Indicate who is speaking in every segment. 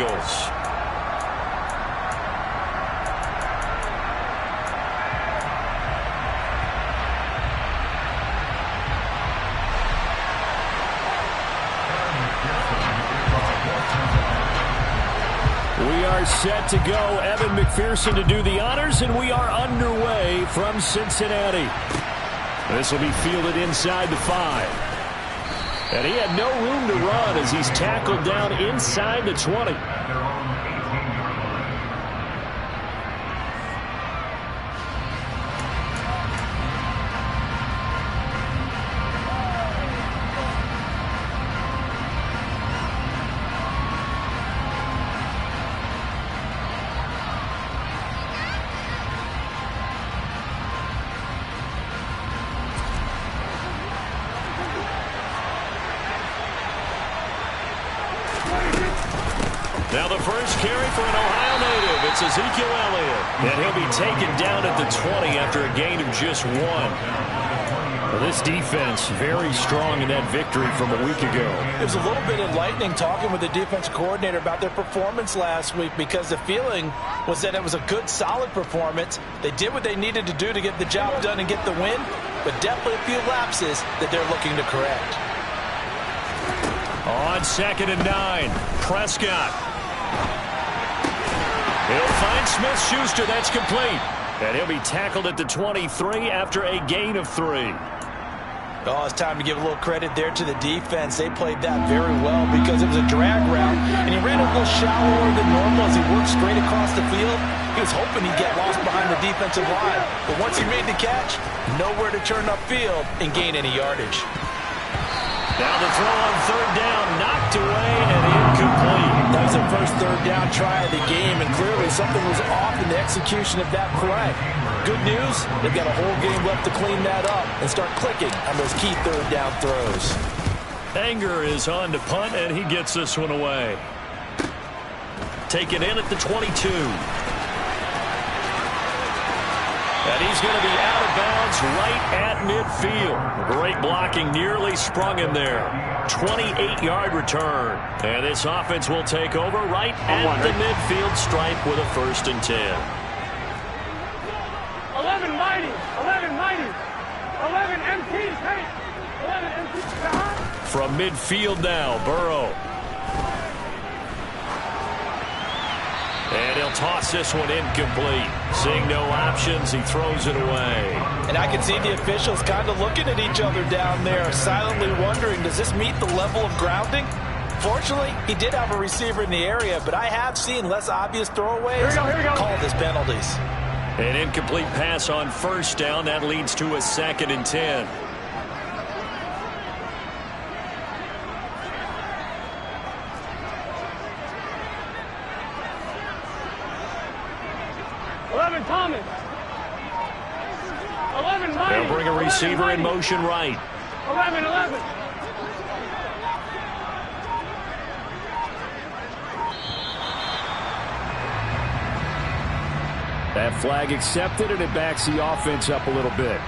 Speaker 1: Bengals. We are set to go. Evan McPherson to do the honors, and we are underway from Cincinnati. This will be fielded inside the 5. And he had no room to run as he's tackled down inside the 20. Now the first carry for an Ohio native. It's Ezekiel Elliott. And he'll be taken down at the 20 after a gain of just 1. Well, this defense very strong in that victory from a week ago.
Speaker 2: It was a little bit enlightening talking with the defense coordinator about their performance last week, because the feeling was that it was a good, solid performance. They did what they needed to do to get the job done and get the win, but definitely a few lapses that they're looking to correct.
Speaker 1: On 2nd and 9, Prescott. He'll find Smith-Schuster. That's complete. And he'll be tackled at the 23 after a gain of 3.
Speaker 2: Oh, it's time to give a little credit there to the defense. They played that very well because it was a drag route, and he ran a little shallower than normal as he worked straight across the field. He was hoping he'd get lost behind the defensive line, but once he made the catch, nowhere to turn upfield and gain any yardage.
Speaker 1: Now the throw on 3rd down, knocked away and incomplete.
Speaker 2: That was the first 3rd down try of the game, and clearly something was off in the execution of that play. Good news, they've got a whole game left to clean that up and start clicking on those key 3rd down throws.
Speaker 1: Anger is on to punt, and he gets this one away. Taken in at the 22. And he's going to be out of bounds right at midfield. Great blocking, nearly sprung him there. 28-yard return. And this offense will take over right at the midfield stripe with a 1st and 10.
Speaker 3: 11 mighty, 11 mighty, 11 MPs, hey, 11 MPs.
Speaker 1: From midfield now, Burrow. And he'll toss this one incomplete. Seeing no options, he throws it away.
Speaker 2: And I can see the officials kind of looking at each other down there, silently wondering, does this meet the level of grounding? Fortunately, he did have a receiver in the area, but I have seen less obvious throwaways called as penalties.
Speaker 1: An incomplete pass on 1st down. That leads to a 2nd and 10.
Speaker 3: Thomas. 11 mighty.
Speaker 1: They'll bring a receiver in motion right.
Speaker 3: 11.
Speaker 1: That flag accepted, and it backs the offense up a little bit.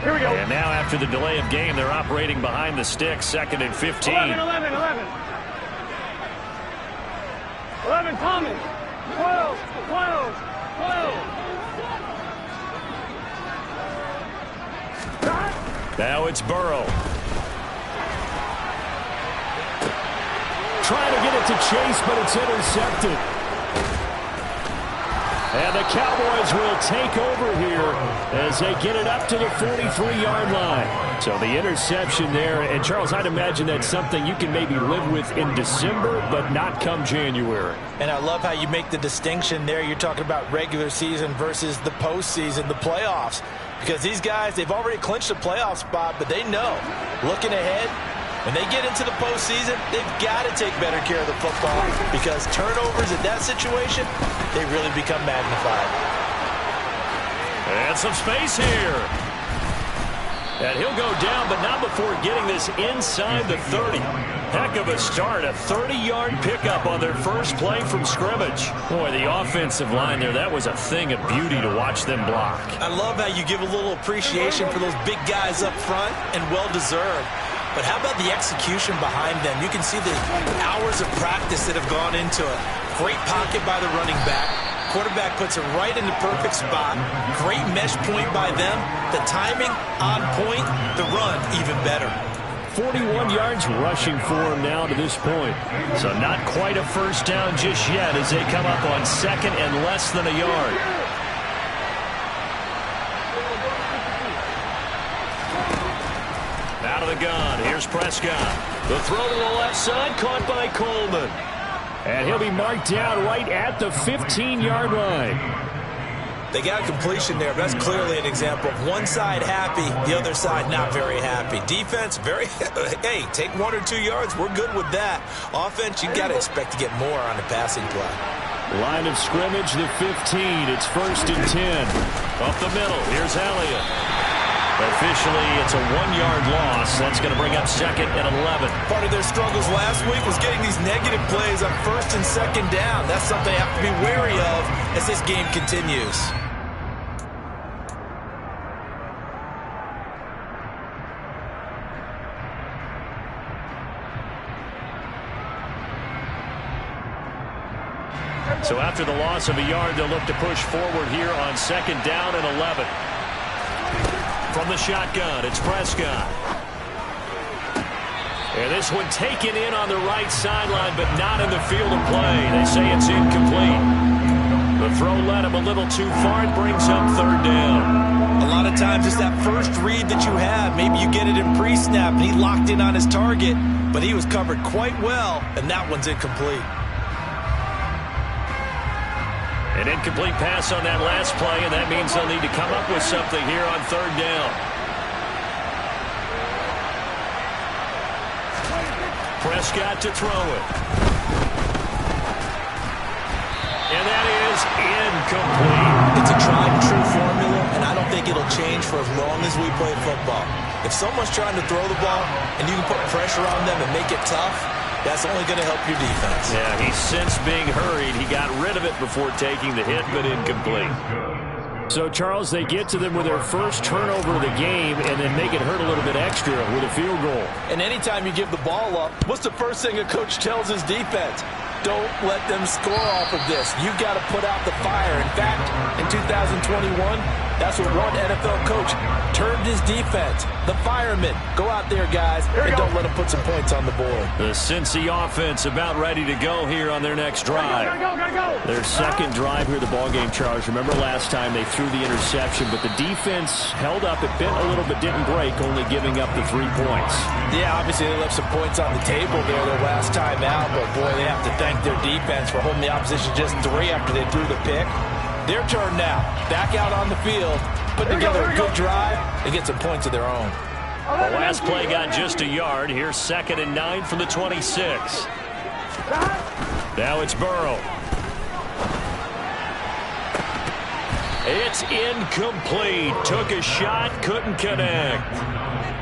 Speaker 3: Here we go.
Speaker 1: And now after the delay of game, they're operating behind the sticks. 2nd and 15.
Speaker 3: 11 Thomas. 12.
Speaker 1: Now it's Burrow. Trying to get it to Chase, but it's intercepted. And the Cowboys will take over here as they get it up to the 43-yard line. So the interception there. And, Charles, I'd imagine that's something you can maybe live with in December, but not come January.
Speaker 2: And I love how you make the distinction there. You're talking about regular season versus the postseason, the playoffs. Because these guys, they've already clinched a playoff spot, but they know, looking ahead, when they get into the postseason, they've got to take better care of the football, because turnovers in that situation, they really become magnified.
Speaker 1: And some space here. And he'll go down, but not before before getting this inside the 30. Heck of a start, a 30-yard pickup on their first play from scrimmage. Boy, the offensive line there, that was a thing of beauty to watch them block.
Speaker 2: I love how you give a little appreciation for those big guys up front, and well-deserved. But how about the execution behind them? You can see the hours of practice that have gone into it. Great pocket by the running back. Quarterback puts it right in the perfect spot. Great mesh point by them. The timing on point. The run even better.
Speaker 1: 41 yards rushing for him now to this point. So not quite a first down just yet as they come up on second and less than a yard. Out of the gun. Here's Prescott. The throw to the left side caught by Coleman. And he'll be marked down right at the 15-yard line.
Speaker 2: They got a completion there. That's clearly an example of one side happy, the other side not very happy. Defense, very, hey, take 1 or 2 yards. We're good with that. Offense, you got to expect to get more on the passing play.
Speaker 1: Line of scrimmage, the 15. It's 1st and 10. Up the middle. Here's Elliott. Officially, it's a 1-yard loss. That's going to bring up second and 11.
Speaker 2: Part of their struggles last week was getting these negative plays on 1st and 2nd down. That's something they have to be wary of as this game continues.
Speaker 1: So after the loss of a yard, they'll look to push forward here on 2nd down and 11. From the shotgun, it's Prescott. And this one taken in on the right sideline, but not in the field of play. They say it's incomplete. The throw led him a little too far. It brings up 3rd down.
Speaker 2: A lot of times it's that first read that you have. Maybe you get it in pre-snap, and he locked in on his target, but he was covered quite well, and that one's incomplete.
Speaker 1: An incomplete pass on that last play, and that means they'll need to come up with something here on 3rd down. Prescott to throw it. And that is incomplete.
Speaker 2: It's a tried and true formula, and I don't think it'll change for as long as we play football. If someone's trying to throw the ball, and you can put pressure on them and make it tough, that's only going to help your defense.
Speaker 1: Yeah, he's since being hurried. He got rid of it before taking the hit, but incomplete. So, Charles, they get to them with their first turnover of the game and then make it hurt a little bit extra with a field goal.
Speaker 2: And anytime you give the ball up, what's the first thing a coach tells his defense? Don't let them score off of this. You've got to put out the fire. In fact, in 2021, that's what one NFL coach termed his defense. The firemen. Go out there, guys, and don't let them put some points on the board.
Speaker 1: The Cincy offense about ready to go here on their next drive.
Speaker 3: Gotta go.
Speaker 1: Their second drive here, the ballgame, Charles. Remember last time they threw the interception, but the defense held up. It bent a little but didn't break, only giving up the 3 points.
Speaker 2: Yeah, obviously they left some points on the table there their last time out, but boy, they have to thank their defense for holding the opposition just 3 after they threw the pick. Their turn now. Back out on the field, put together a good drive, and get some points of their own.
Speaker 1: The last play got just a yard. Here's 2nd and 9 from the 26. Now it's Burrow. It's incomplete. Took a shot, couldn't connect.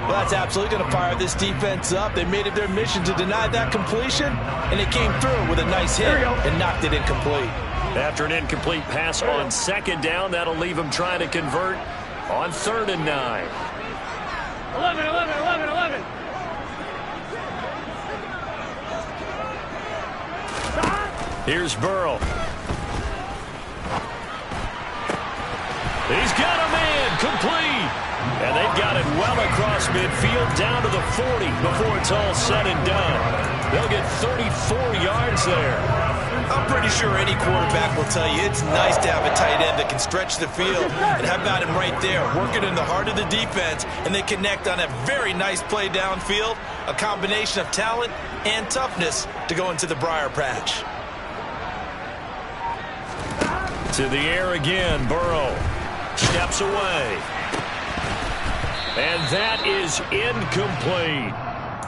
Speaker 2: Well, that's absolutely going to fire this defense up. They made it their mission to deny that completion, and they came through with a nice hit and knocked it incomplete.
Speaker 1: After an incomplete pass on 2nd down, that'll leave them trying to convert on 3rd and 9.
Speaker 3: 11.
Speaker 1: Here's Burrow. He's got a man complete. And they've got it well across midfield down to the 40 before it's all said and done. They'll get 34 yards there.
Speaker 2: I'm pretty sure any quarterback will tell you it's nice to have a tight end that can stretch the field. And how about him right there, working in the heart of the defense, and they connect on a very nice play downfield, a combination of talent and toughness to go into the briar patch.
Speaker 1: To the air again, Burrow steps away. And that is incomplete.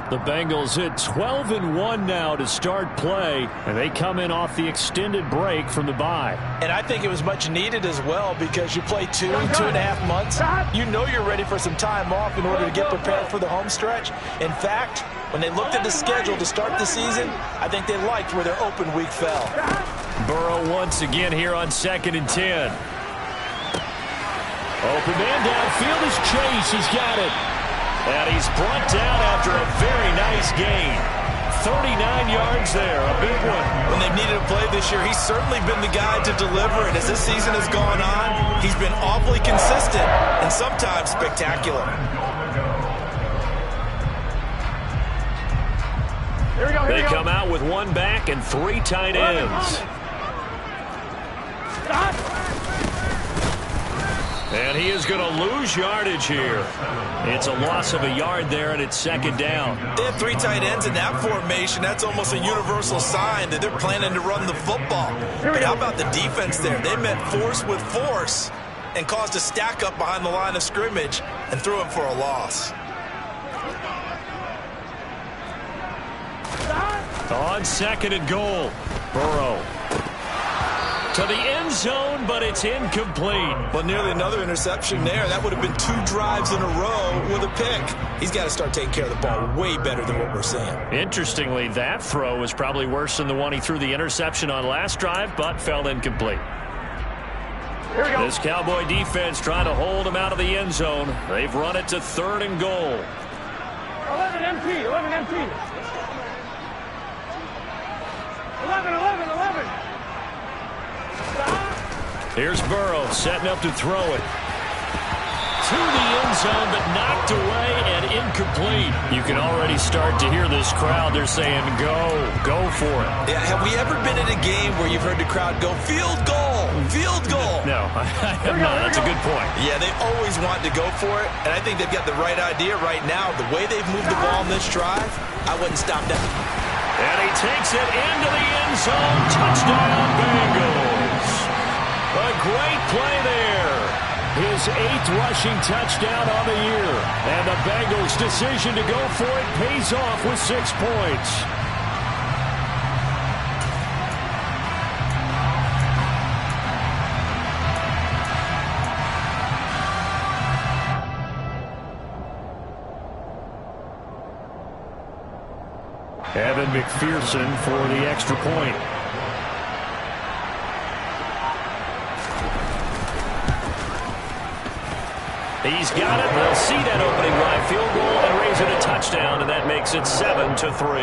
Speaker 1: The Bengals hit 12-1 now to start play, and they come in off the extended break from the bye.
Speaker 2: And I think it was much needed as well because you play 2.5 months. You know you're ready for some time off in order to get prepared for the home stretch. In fact, when they looked at the schedule to start the season, I think they liked where their open week fell.
Speaker 1: Burrow once again here on 2nd and 10. Open man downfield is Chase. He's got it. And he's brought down after a very nice gain. 39 yards there, a big one.
Speaker 2: When they've needed a play this year, he's certainly been the guy to deliver. And as this season has gone on, he's been awfully consistent and sometimes spectacular.
Speaker 1: They come out with one back and 3 tight ends. And he is going to lose yardage here. It's a loss of a yard there, and it's 2nd down.
Speaker 2: They have 3 tight ends in that formation. That's almost a universal sign that they're planning to run the football. But how about the defense there? They met force with force and caused a stack up behind the line of scrimmage and threw him for a loss.
Speaker 1: On 2nd and goal, Burrow to the end zone, but it's incomplete.
Speaker 2: Well, nearly another interception there. That would have been 2 drives in a row with a pick. He's got to start taking care of the ball way better than what we're seeing.
Speaker 1: Interestingly, that throw was probably worse than the one he threw the interception on last drive, but fell incomplete. This Cowboy defense trying to hold him out of the end zone. They've run it to 3rd and goal.
Speaker 3: 11 empty, 11 empty. 11.
Speaker 1: Here's Burrow setting up to throw it. To the end zone, but knocked away and incomplete. You can already start to hear this crowd. They're saying, go for it.
Speaker 2: Yeah, have we ever been in a game where you've heard the crowd go, field goal, field goal?
Speaker 1: No, I have not. That's a good point.
Speaker 2: Yeah, they always want to go for it, and I think they've got the right idea right now. The way they've moved the ball in this drive, I wouldn't stop that.
Speaker 1: And he takes it into the end zone. Touchdown, Bengals. A great play there. His 8th rushing touchdown on the year. And the Bengals' decision to go for it pays off with 6 points. Evan McPherson for the extra point. He's got it. They'll see that opening drive field goal and raise it a touchdown, and that makes it 7-3.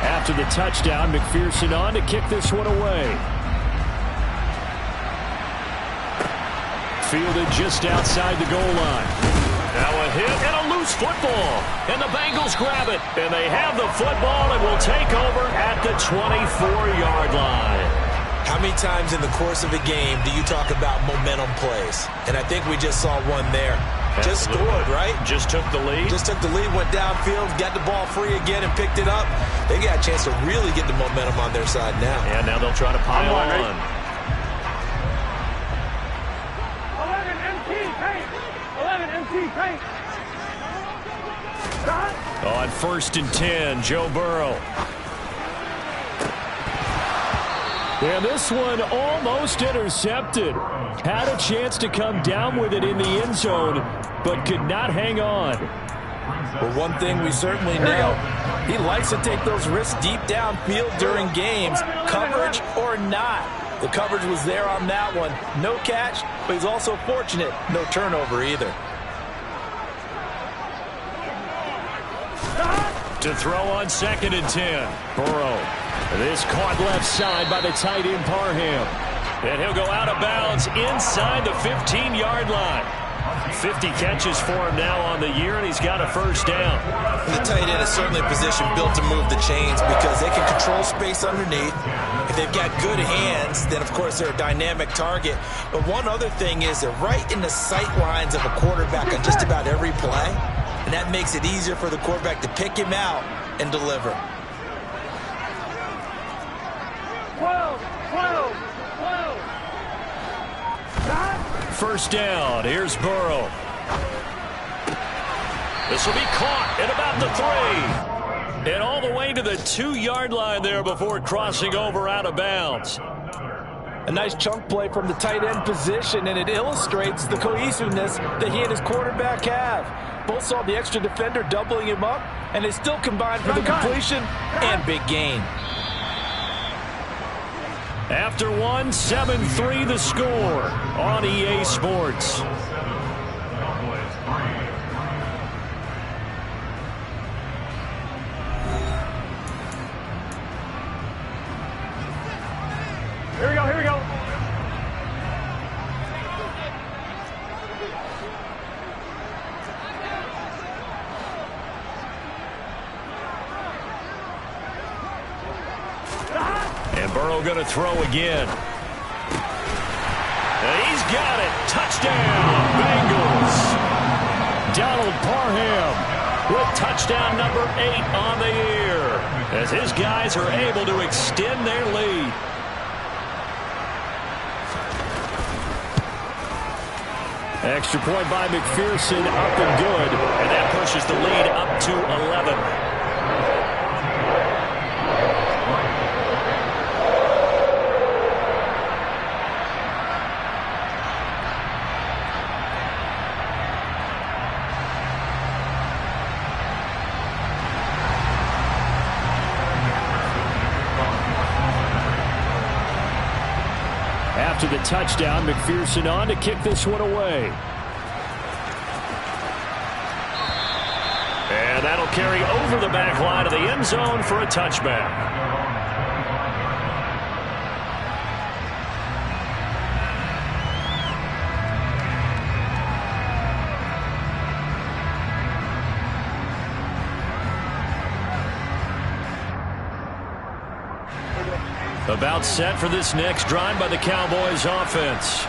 Speaker 1: After the touchdown, McPherson on to kick this one away. Fielded just outside the goal line. Now a hit and a loose football. And the Bengals grab it. And they have the football and will take over at the 24-yard line.
Speaker 2: How many times in the course of a game do you talk about momentum plays? And I think we just saw one there. Just scored, right?
Speaker 1: Just took the lead.
Speaker 2: Just took the lead, went downfield, got the ball free again and picked it up. They got a chance to really get the momentum on their side now.
Speaker 1: And now they'll try to pile on.
Speaker 3: 11 empty paint.
Speaker 1: On 1st and 10, Joe Burrow. And this one almost intercepted. Had a chance to come down with it in the end zone, but could not hang on.
Speaker 2: Well, one thing we certainly know, he likes to take those risks deep downfield during games, coverage or not. The coverage was there on that one. No catch, but he's also fortunate. No turnover either.
Speaker 1: To throw on 2nd and 10. Burrow. This caught left side by the tight end Parham. And he'll go out of bounds inside the 15-yard line. 50 catches for him now on the year, and he's got a 1st down.
Speaker 2: The tight end is certainly a position built to move the chains because they can control space underneath. If they've got good hands, then, of course, they're a dynamic target. But one other thing is they're right in the sight lines of a quarterback on just about every play, and that makes it easier for the quarterback to pick him out and deliver.
Speaker 3: 12.
Speaker 1: first down. Here's Burrow. This will be caught at about the 3. And all the way to the 2-yard line there before crossing over out of bounds.
Speaker 2: A nice chunk play from the tight end position, and it illustrates the cohesiveness that he and his quarterback have. Both saw the extra defender doubling him up, and they still combined for the completion and big gain.
Speaker 1: After 1, 7-3 the score on EA Sports.
Speaker 3: Here we go, here we go.
Speaker 1: And Burrow going to throw again. And he's got it. Touchdown, Bengals. Donald Parham with touchdown number 8 on the year, as his guys are able to extend their lead. Extra point by McPherson, up and good, and that pushes the lead up to 11. After the touchdown, McPherson on to kick this one away. And that'll carry over the back line of the end zone for a touchback. About set for this next drive by the Cowboys offense.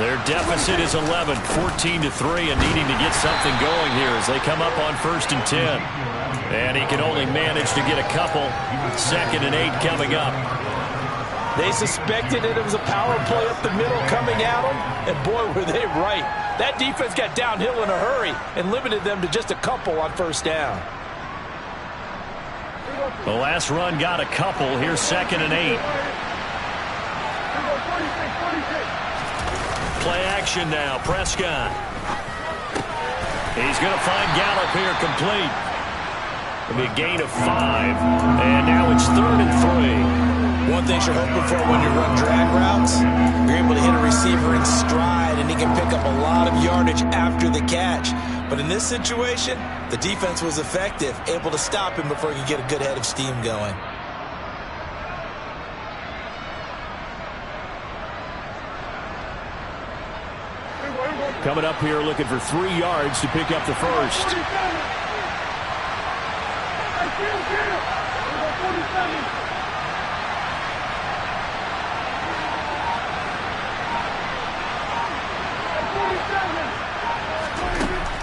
Speaker 1: Their deficit is 11, 14-3, and needing to get something going here as they come up on 1st and 10. And he can only manage to get a couple. 2nd and 8 coming up.
Speaker 2: They suspected it was a power play up the middle coming at them, and boy, were they right. That defense got downhill in a hurry and limited them to just a couple on 1st down.
Speaker 1: The last run got a couple. Here's 2nd and 8. Play action now. Prescott. He's going to find Gallup here complete. It'll be a gain of 5. And now it's 3rd and 3.
Speaker 2: One thing you're hoping for when you run drag routes, you're able to hit a receiver in stride, and he can pick up a lot of yardage after the catch. But in this situation, the defense was effective, able to stop him before he could get a good head of steam going.
Speaker 1: Coming up here looking for 3 yards to pick up the first.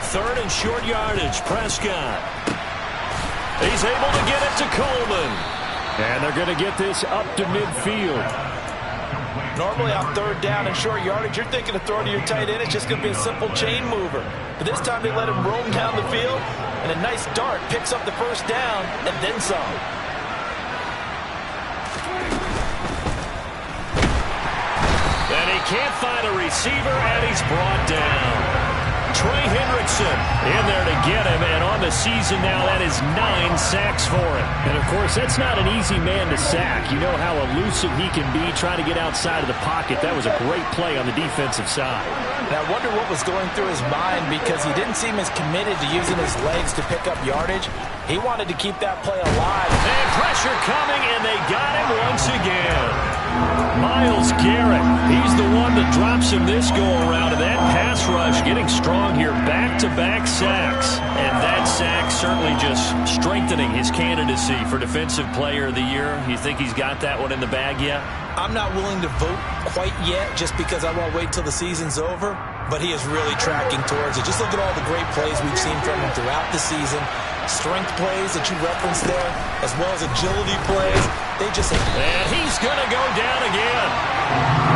Speaker 1: Third and short yardage. Prescott. He's able to get it to Coleman. And they're going to get this up to midfield.
Speaker 2: Normally on 3rd down and short yardage, you're thinking to throw to your tight end. It's just going to be a simple chain mover. But this time they let him roam down the field, and a nice dart picks up the 1st down and then some.
Speaker 1: And he can't find a receiver, and he's brought down. Trey Hendrickson in there to get him, and on the season now, that is 9 sacks for him. And, of course, that's not an easy man to sack. You know how elusive he can be trying to get outside of the pocket. That was a great play on the defensive side.
Speaker 2: And I wonder what was going through his mind, because he didn't seem as committed to using his legs to pick up yardage. He wanted to keep that play alive.
Speaker 1: And pressure coming, and they got him once again. Myles Garrett, he's the one that drops him this go-around, and that pass rush getting strong here. Back-to-back sacks, and that sack certainly just strengthening his candidacy for Defensive Player of the Year. You think he's got that one in the bag yet?
Speaker 2: I'm not willing to vote quite yet, just because I won't wait till the season's over, but he is really tracking towards it. Just look at all the great plays we've seen from him throughout the season. Strength plays that you referenced there, as well as agility plays. They just...
Speaker 1: And he's going to go down again.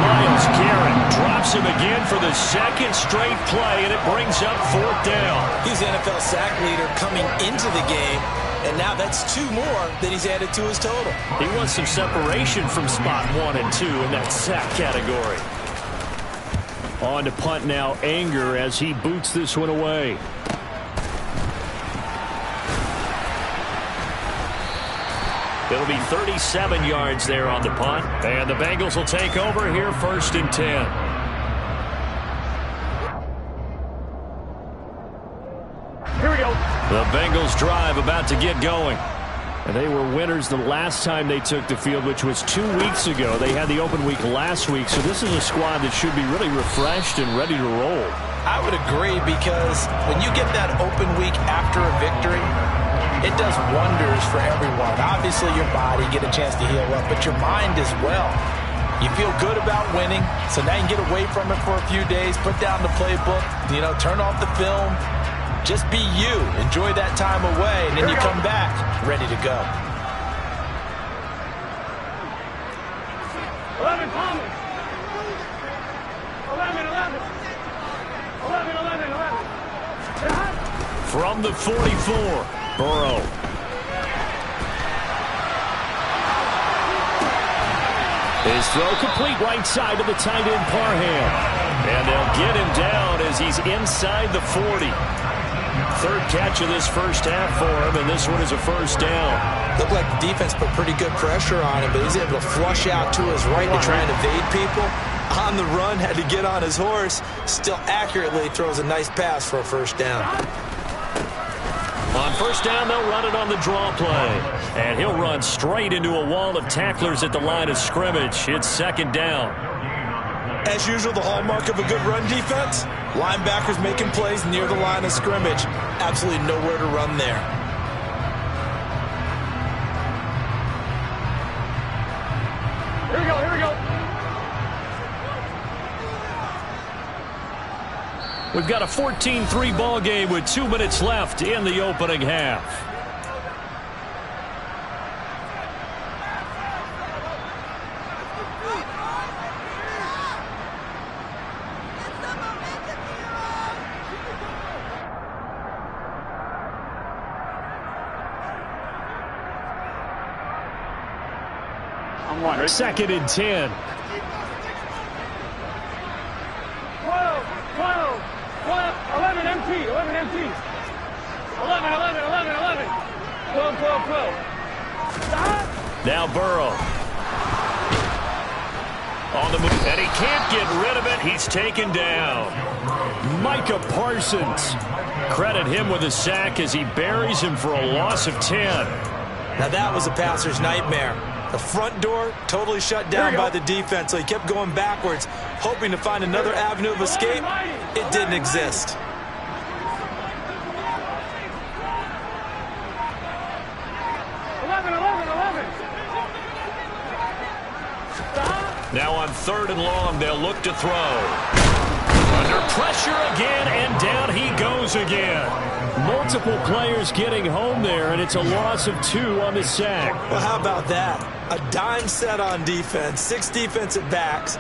Speaker 1: Myles Garrett drops him again for the second straight play, and it brings up 4th down.
Speaker 2: He's the NFL sack leader coming into the game, and now that's 2 more that he's added to his total.
Speaker 1: He wants some separation from spot 1 and 2 in that sack category. On to punt now, Anger, as he boots this one away. It'll be 37 yards there on the punt. And the Bengals will take over here, 1st and 10.
Speaker 3: Here we go.
Speaker 1: The Bengals drive about to get going. And they were winners the last time they took the field, which was 2 weeks ago. They had the open week last week, so this is a squad that should be really refreshed and ready to roll.
Speaker 2: I would agree, because when you get that open week after a victory, it does wonders for everyone. Obviously, your body, get a chance to heal up, but your mind as well. You feel good about winning, so now you can get away from it for a few days, put down the playbook, turn off the film. Just be you. Enjoy that time away, and then you come back ready to go.
Speaker 3: 11, Thomas. 11, 11. 11, 11, 11.
Speaker 1: From the 44, Burrow. His throw complete, right side to the tight end, Parham. And they'll get him down as he's inside the 40. 3rd catch of this first half for him, and this one is a 1st down.
Speaker 2: Looked like the defense put pretty good pressure on him, but he's able to flush out to his right to try and evade people. On the run, had to get on his horse. Still accurately throws a nice pass for a 1st down.
Speaker 1: On 1st down, they'll run it on the draw play. And he'll run straight into a wall of tacklers at the line of scrimmage. It's 2nd down.
Speaker 2: As usual, the hallmark of a good run defense, linebackers making plays near the line of scrimmage. Absolutely nowhere to run there.
Speaker 3: Here we go, here we go.
Speaker 1: We've got a 14-3 ball game with 2 minutes left in the opening half.
Speaker 3: I'm wondering.
Speaker 1: 2nd and 10.
Speaker 3: 12, 12, 12, 11 MT, 11 MT. 11, 11, 11, 11. 12, 12, 12. Stop.
Speaker 1: Now Burrow. On the move, and he can't get rid of it. He's taken down. Micah Parsons. Credit him with a sack as he buries him for a loss of 10.
Speaker 2: Now that was a passer's nightmare. The front door totally shut down by the defense, so he kept going backwards, hoping to find another avenue of escape. It didn't exist.
Speaker 3: 11, 11, 11. Stop.
Speaker 1: Now on 3rd and long, they'll look to throw. Under pressure again, and down he goes again. Multiple players getting home there, and it's a loss of 2 on the sack.
Speaker 2: Well, how about that? A dime set on defense, 6 defensive backs.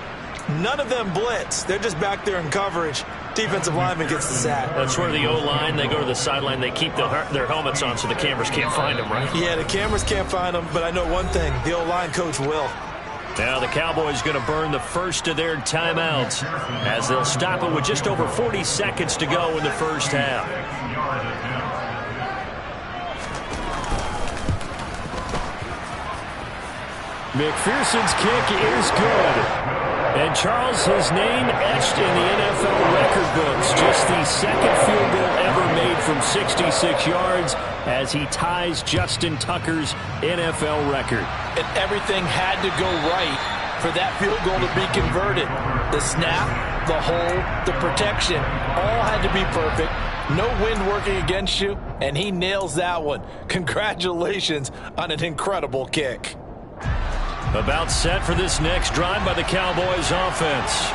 Speaker 2: None of them blitz. They're just back there in coverage. Defensive lineman gets the sack.
Speaker 1: That's where the O-line, they go to the sideline, they keep their helmets on so the cameras can't find them, right?
Speaker 2: Yeah, the cameras can't find them, but I know one thing. The O-line coach will.
Speaker 1: Now the Cowboys going to burn the first of their timeouts as they'll stop it with just over 40 seconds to go in the first half. McPherson's kick is good. And Charles, his name etched in the NFL record books. Just the 2nd field goal ever made from 66 yards as he ties Justin Tucker's NFL record.
Speaker 2: And everything had to go right for that field goal to be converted. The snap, the hold, the protection, all had to be perfect. No wind working against you, and he nails that one. Congratulations on an incredible kick.
Speaker 1: About set for this next drive by the Cowboys offense.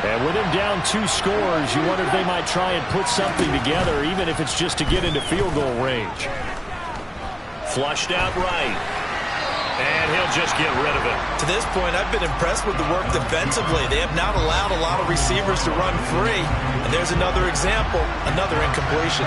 Speaker 1: And with him down 2 scores, you wonder if they might try and put something together, even if it's just to get into field goal range. Flushed out right. And he'll just get rid of it.
Speaker 2: To this point, I've been impressed with the work defensively. They have not allowed a lot of receivers to run free. And there's another example, another incompletion.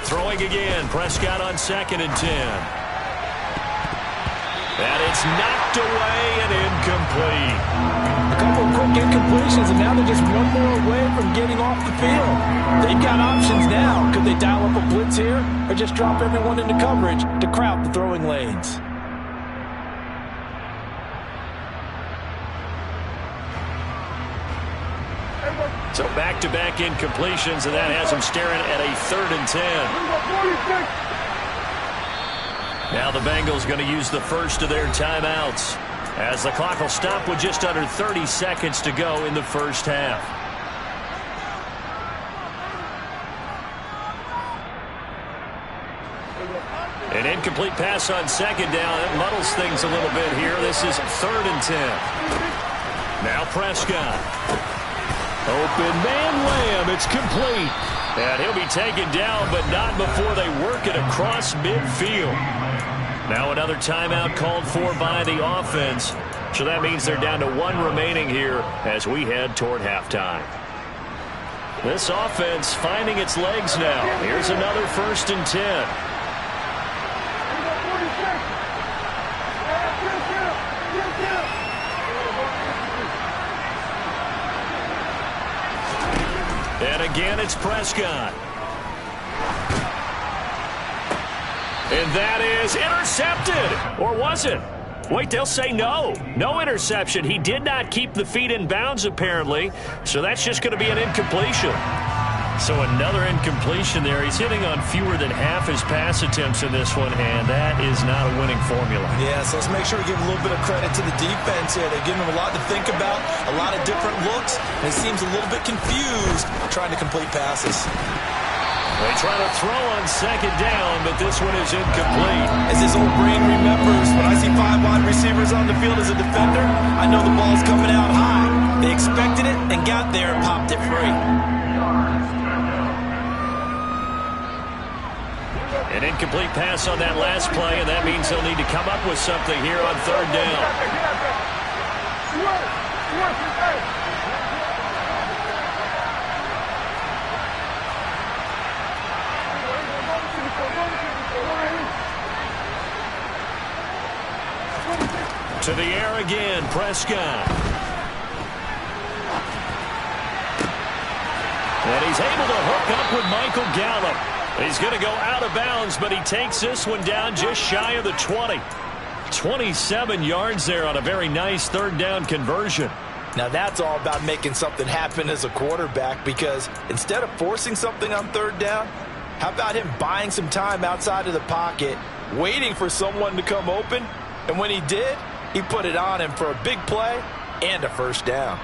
Speaker 1: Throwing again, Prescott on 2nd and 10. And it's knocked away and incomplete.
Speaker 2: A couple of quick incompletions, and now they're just one more away from getting off the field. They've got options now. Could they dial up a blitz here or just drop everyone into coverage to crowd the throwing lanes?
Speaker 1: So back-to-back incompletions, and that has them staring at a 3rd and 10. Now the Bengals going to use the first of their timeouts, as the clock will stop with just under 30 seconds to go in the first half. An incomplete pass on 2nd down. It muddles things a little bit here. This is 3rd and 10. Now Prescott. Open man Lamb. It's complete. And he'll be taken down, but not before they work it across midfield. Now another timeout called for by the offense. So that means they're down to 1 remaining here as we head toward halftime. This offense finding its legs now. Here's another 1st and 10. And again, it's Prescott. And that is intercepted. Or was it? Wait, they'll say no. No interception. He did not keep the feet in bounds, apparently. So that's just going to be an incompletion. So another incompletion there. He's hitting on fewer than half his pass attempts in this one, and that is not a winning formula.
Speaker 2: Yeah, so let's make sure we give a little bit of credit to the defense here. They're giving him a lot to think about, a lot of different looks, and he seems a little bit confused trying to complete passes.
Speaker 1: They try to throw on 2nd down, but this one is incomplete.
Speaker 2: As his old brain remembers, when I see 5 wide receivers on the field as a defender, I know the ball's coming out high. They expected it and got there and popped it free.
Speaker 1: An incomplete pass on that last play, and that means they'll need to come up with something here on 3rd down. To the air again, Prescott. And he's able to hook up with Michael Gallup. He's going to go out of bounds, but he takes this one down just shy of the 20. 27 yards there on a very nice 3rd down conversion.
Speaker 2: Now that's all about making something happen as a quarterback, because instead of forcing something on 3rd down, how about him buying some time outside of the pocket, waiting for someone to come open, and when he did, he put it on him for a big play and a 1st down.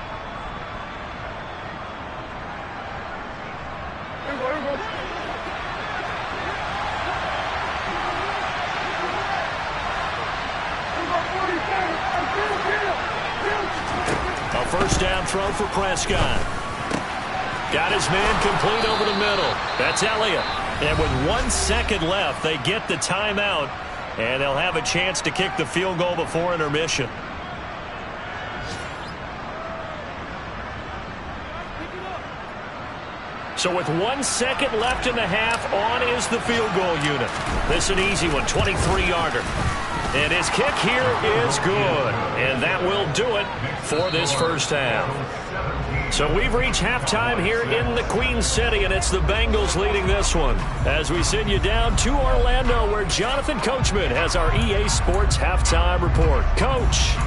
Speaker 1: A 1st down throw for Prescott. Got his man complete over the middle. That's Elliott. And with 1 second left, they get the timeout, and they'll have a chance to kick the field goal before intermission. So with 1 second left in the half, on is the field goal unit. This is an easy one, 23-yarder. And his kick here is good. And that will do it for this first half. So we've reached halftime here in the Queen City, and it's the Bengals leading this one. As we send you down to Orlando, where Jonathan Coachman has our EA Sports halftime report. Coach.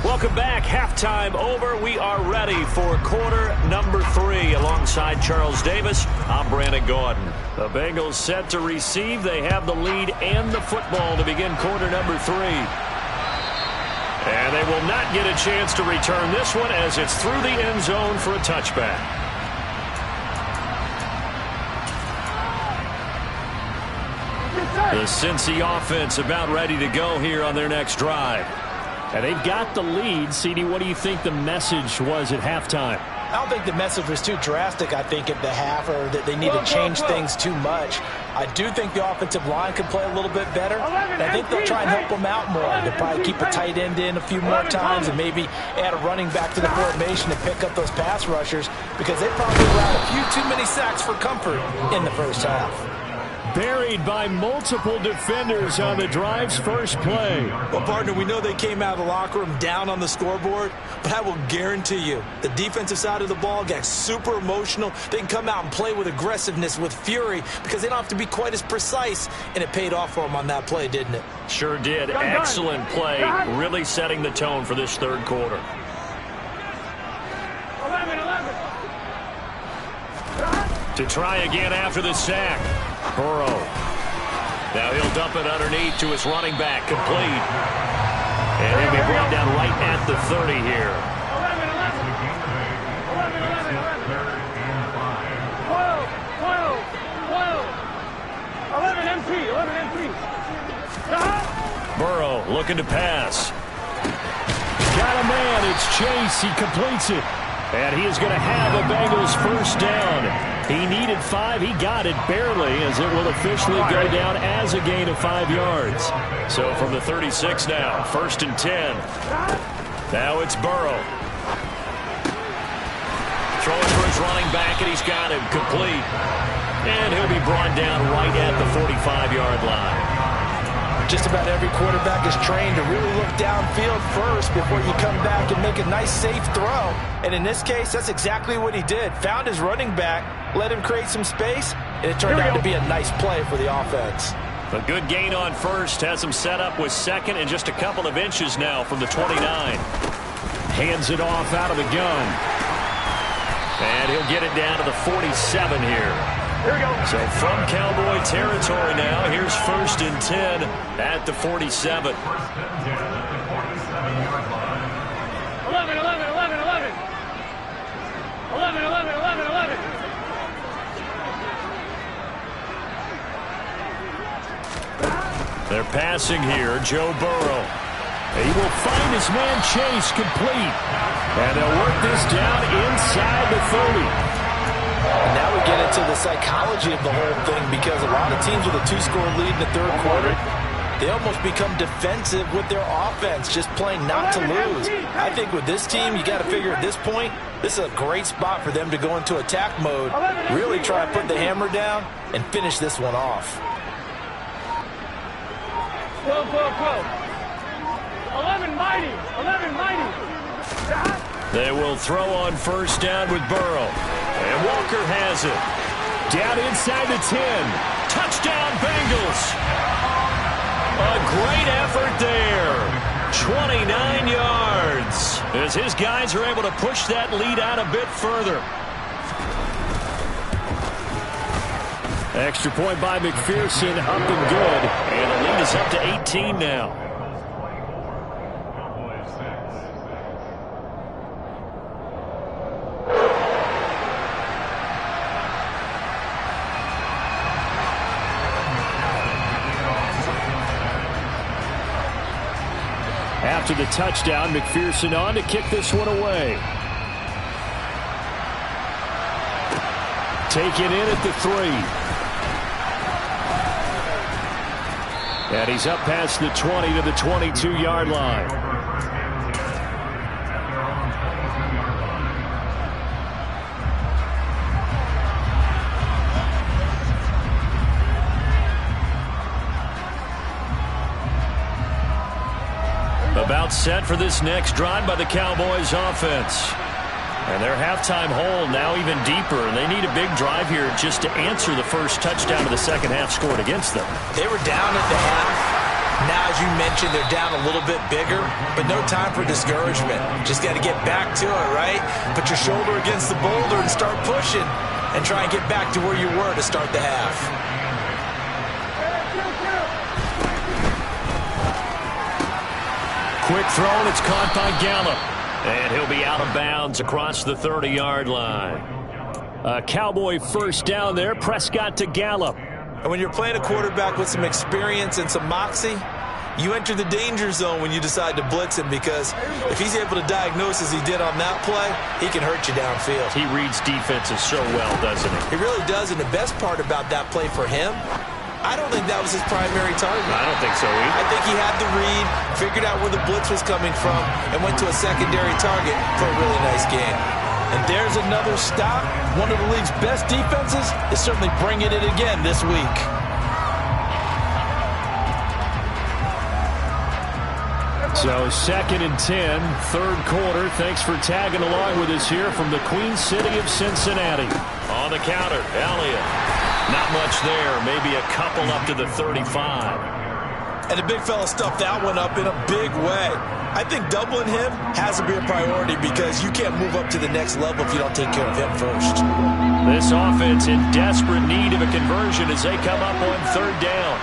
Speaker 1: Welcome back. Halftime over. We are ready for quarter number 3. Alongside Charles Davis, I'm Brandon Gordon. The Bengals set to receive. They have the lead and the football to begin quarter number 3. And they will not get a chance to return this one as it's through the end zone for a touchback. The Cincy offense about ready to go here on their next drive. And they've got the lead. CD, what do you think the message was at halftime?
Speaker 2: I don't think the message was too drastic, I think, at the half, or that they need to change things too much. I do think the offensive line could play a little bit better. And I think they'll try and help them out more. They'll probably keep a tight end in a few more times and maybe add a running back to the formation to pick up those pass rushers, because they probably allowed a few too many sacks for comfort in the first half.
Speaker 1: Buried by multiple defenders on the drive's first play.
Speaker 2: Well, partner, we know they came out of the locker room down on the scoreboard, but I will guarantee you the defensive side of the ball got super emotional. They can come out and play with aggressiveness, with fury, because they don't have to be quite as precise, and it paid off for them on that play, didn't it?
Speaker 1: Sure did. Excellent play, really setting the tone for this third quarter.
Speaker 3: 11.
Speaker 1: To try again after the sack. Burrow. Now he'll dump it underneath to his running back, complete. And he'll be brought down right at the 30 here.
Speaker 3: 11 empty.
Speaker 1: Burrow looking to pass. Got a man. It's Chase. He completes it. And he is going to have a Bengals first down. He needed 5. He got it barely, as it will officially go down as a gain of 5 yards. So from the 36 now, 1st and 10. Now it's Burrow. Throwing for his running back, and he's got him complete. And he'll be brought down right at the 45-yard line.
Speaker 2: Just about every quarterback is trained to really look downfield first before you come back and make a nice, safe throw. And in this case, that's exactly what he did. Found his running back, let him create some space, and it turned out to be a nice play for the offense.
Speaker 1: A good gain on first. Has him set up with second and just a couple of inches now from the 29. Hands it off out of the gun. And he'll get it down to the 47 here.
Speaker 3: Here we go.
Speaker 1: So from Cowboy territory now, here's 1st and 10 at the 47.
Speaker 3: 11.
Speaker 1: They're passing here. Joe Burrow. He will find his man Chase, complete. And they'll work this down inside the 30.
Speaker 2: And now we get into the psychology of the whole thing, because a lot of teams with a 2-score lead in the third quarter, they almost become defensive with their offense, just playing not to lose. I think with this team, you got to figure at this point, this is a great spot for them to go into attack mode, really try to put the hammer down and finish this one off.
Speaker 3: 12. 11 mighty.
Speaker 1: They will throw on first down with Burrow. And Walker has it. Down inside the 10. Touchdown, Bengals. A great effort there. 29 yards. As his guys are able to push that lead out a bit further. Extra point by McPherson, up and good. And the lead is up to 18 now. After the touchdown, McPherson on to kick this one away. Taken in at the 3. And he's up past the 20 to the 22-yard line. About set for this next drive by the Cowboys offense. And their halftime hole now even deeper, and they need a big drive here just to answer the first touchdown of the second half scored against them.
Speaker 2: They were down at the half. Now, as you mentioned, they're down a little bit bigger, but no time for discouragement. Just got to get back to it, right? Put your shoulder against the boulder and start pushing and try and get back to where you were to start the half.
Speaker 1: Quick throw, and it's caught by Gallup. And he'll be out of bounds across the 30-yard line. A Cowboy first down there. Prescott to Gallup.
Speaker 2: And when you're playing a quarterback with some experience and some moxie, you enter the danger zone when you decide to blitz him, because if he's able to diagnose as he did on that play, he can hurt you downfield.
Speaker 1: He reads defenses so well, doesn't he?
Speaker 2: He really does, and the best part about that play for him, I don't think that was his primary target.
Speaker 1: I don't think so either.
Speaker 2: I think he had the read, figured out where the blitz was coming from, and went to a secondary target for a really nice game. And there's another stop. One of the league's best defenses is certainly bringing it again this week.
Speaker 1: So 2nd and 10, third quarter. Thanks for tagging along with us here from the Queen City of Cincinnati. On the counter, Elliott. Not much there, maybe a couple up to the 35.
Speaker 2: And the big fella stuffed that one up in a big way. I think doubling him has to be a priority, because you can't move up to the next level if you don't take care of him first.
Speaker 1: This offense in desperate need of a conversion as they come up on third down.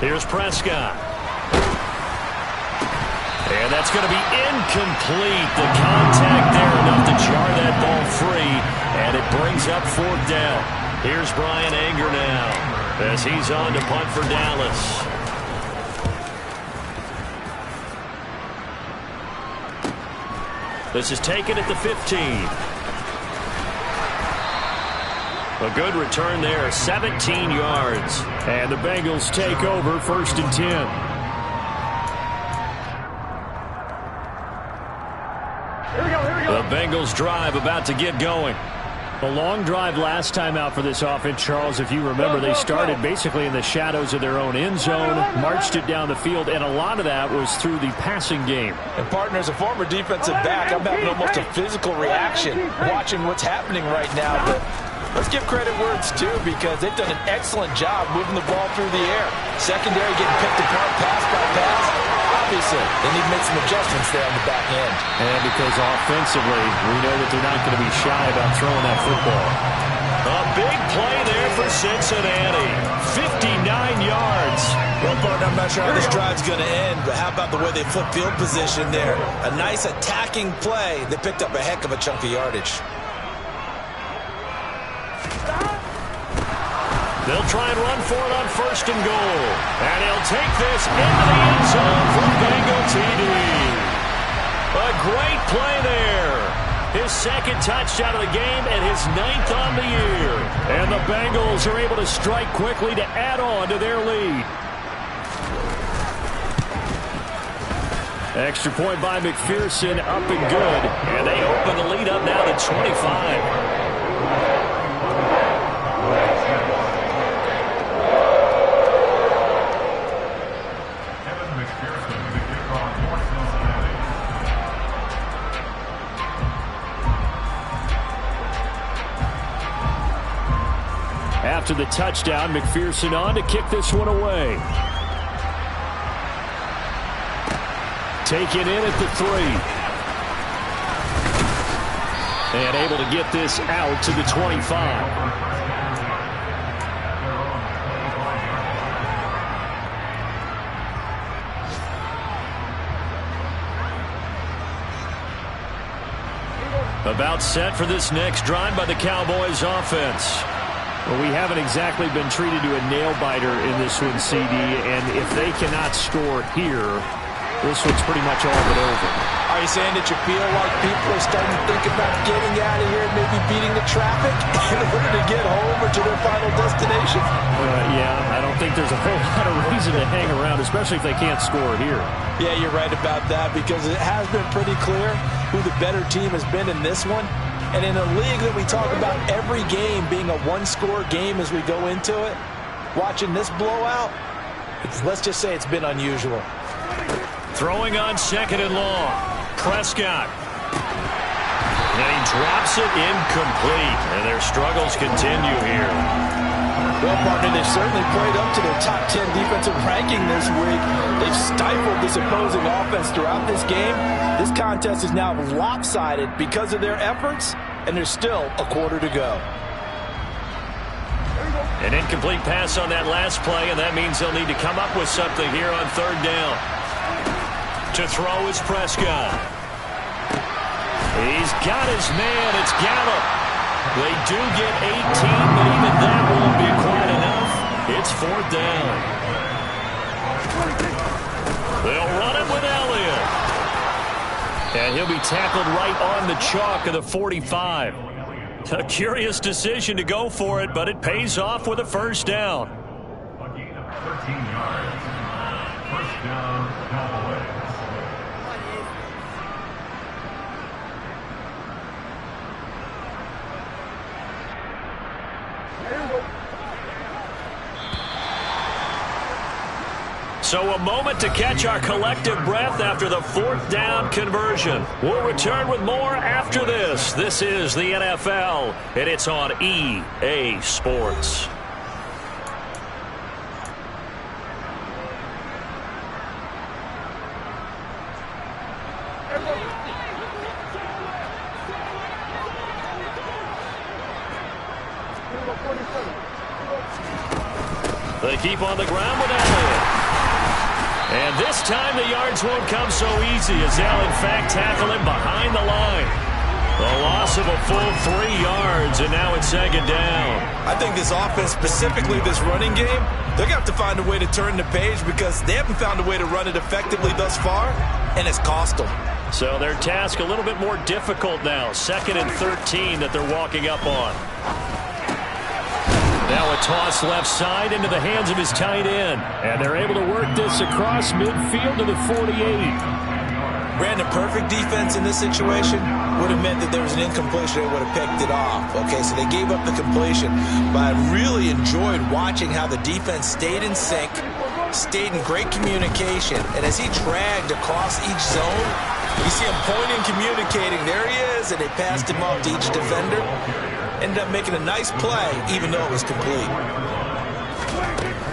Speaker 1: Here's Prescott. And that's going to be incomplete. The contact there enough to jar that ball free, and it brings up fourth down. Here's Brian Anger now as he's on to punt for Dallas. This is taken at the 15. A good return there, 17 yards. And the Bengals take over, 1st and 10. The Bengals drive about to get going. A long drive last time out for this offense, Charles. If you remember, they started basically in the shadows of their own end zone, marched it down the field, and a lot of that was through the passing game.
Speaker 2: And, partner, as a former defensive back, I'm having almost a physical reaction watching what's happening right now. But let's give credit where it's due, because they've done an excellent job moving the ball through the air. Secondary getting picked apart pass by pass. Obviously, they need to make some adjustments there on the back end.
Speaker 1: And because offensively, we know that they're not going to be shy about throwing that football. A big play there for Cincinnati. 59 yards.
Speaker 2: Well, partner, I'm not sure how this drive's going to end, but how about the way they flip field position there? A nice attacking play. They picked up a heck of a chunk of yardage.
Speaker 1: They'll try and run for it on 1st and goal. And he'll take this into the end zone for Bengal TD. A great play there. His 2nd touchdown of the game and his 9th on the year. And the Bengals are able to strike quickly to add on to their lead. Extra point by McPherson, up and good. And they open the lead up now to 25. After the touchdown, McPherson on to kick this one away. Taken in at the 3. And able to get this out to the 25. About set for this next drive by the Cowboys offense. Well, we haven't exactly been treated to a nail-biter in this one, CD, and if they cannot score here, this one's pretty much all but over.
Speaker 2: Are you saying that you feel like people are starting to think about getting out of here and maybe beating the traffic in order to get home or to their final destination?
Speaker 1: Yeah, I don't think there's a whole lot of reason to hang around, especially if they can't score here.
Speaker 2: Yeah, you're right about that, because it has been pretty clear who the better team has been in this one. And in a league that we talk about every game being a one-score game as we go into it, watching this blowout, let's just say it's been unusual.
Speaker 1: Throwing on 2nd and long. Prescott. And he drops it incomplete. And their struggles continue here.
Speaker 2: Well, partner, they've certainly played up to their top 10 defensive ranking this week. They've stifled this opposing offense throughout this game. This contest is now lopsided because of their efforts, and there's still a quarter to go.
Speaker 1: An incomplete pass on that last play, and that means they'll need to come up with something here on third down. To throw is Prescott. He's got his man. It's Gallup. They do get 18, but even that won't be quite enough. It's fourth down. They'll run it with Elliott. And he'll be tackled right on the chalk of the 45. A curious decision to go for it, but it pays off with a first down.
Speaker 4: 13 yards. First down, Cowboys.
Speaker 1: So a moment to catch our collective breath after the fourth down conversion. We'll return with more after this. This is the NFL, and it's on EA Sports. They keep on the ground with Elliott. And this time the yards won't come so easy as they'll in fact tackle him behind the line. A loss of a full 3 yards, and now it's second down.
Speaker 2: I think this offense, specifically this running game, they're going to have to find a way to turn the page because they haven't found a way to run it effectively thus far, and it's cost them.
Speaker 1: So their task a little bit more difficult now. 2nd and 13 that they're walking up on. Now a toss left side into the hands of his tight end. And they're able to work this across midfield to the 48.
Speaker 2: Brandon, perfect defense in this situation would have meant that there was an incompletion. They would have picked it off. Okay, so they gave up the completion. But I really enjoyed watching how the defense stayed in sync, stayed in great communication. And as he dragged across each zone, you see him pointing, communicating. There he is, and they passed him off to each defender. Ended up making a nice play, even though it was complete.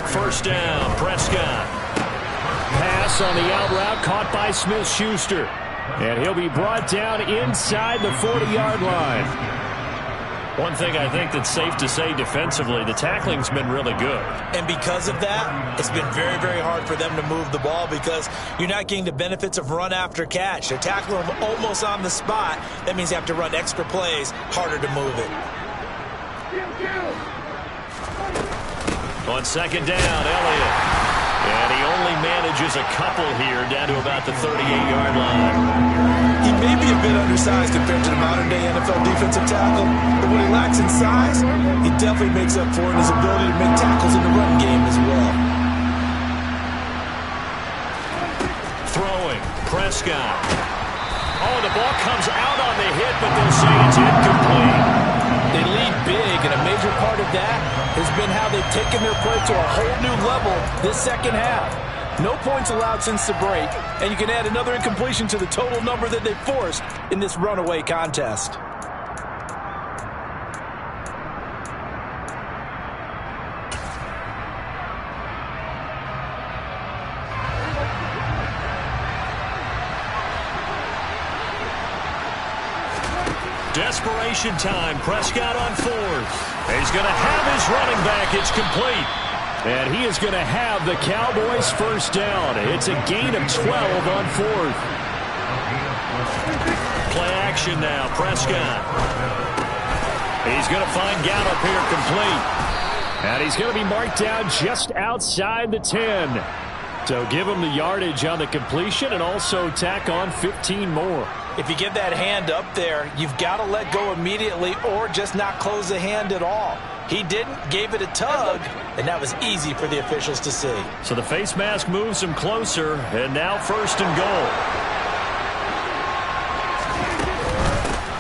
Speaker 1: First down, Prescott. Pass on the out route, caught by Smith-Schuster. And he'll be brought down inside the 40-yard line. One thing I think that's safe to say defensively, the tackling's been really good.
Speaker 2: And because of that, it's been very, very hard for them to move the ball because you're not getting the benefits of run after catch. They're tackling them almost on the spot. That means you have to run extra plays, harder to move it.
Speaker 1: On second down, Elliott. And he only manages a couple here down to about the 38-yard line.
Speaker 2: He may be a bit undersized compared to the modern-day NFL defensive tackle, but what he lacks in size, he definitely makes up for in his ability to make tackles in the run game as well.
Speaker 1: Throwing, Prescott. Oh, the ball comes out on the hit, but they'll say it's incomplete.
Speaker 2: They lead big, and a major part of that has been how they've taken their play to a whole new level this second half. No points allowed since the break, and you can add another incompletion to the total number that they forced in this runaway contest.
Speaker 1: Desperation time. Prescott on fourth. He's going to have his running back. It's complete. And he is going to have the Cowboys first down. It's a gain of 12 on fourth. Play action now. Prescott. He's going to find Gallup here complete. And he's going to be marked down just outside the 10. So give him the yardage on the completion and also tack on 15 more.
Speaker 2: If you get that hand up there, you've got to let go immediately or just not close the hand at all. He didn't, gave it a tug, and that was easy for the officials to see.
Speaker 1: So the face mask moves him closer, and now first and goal.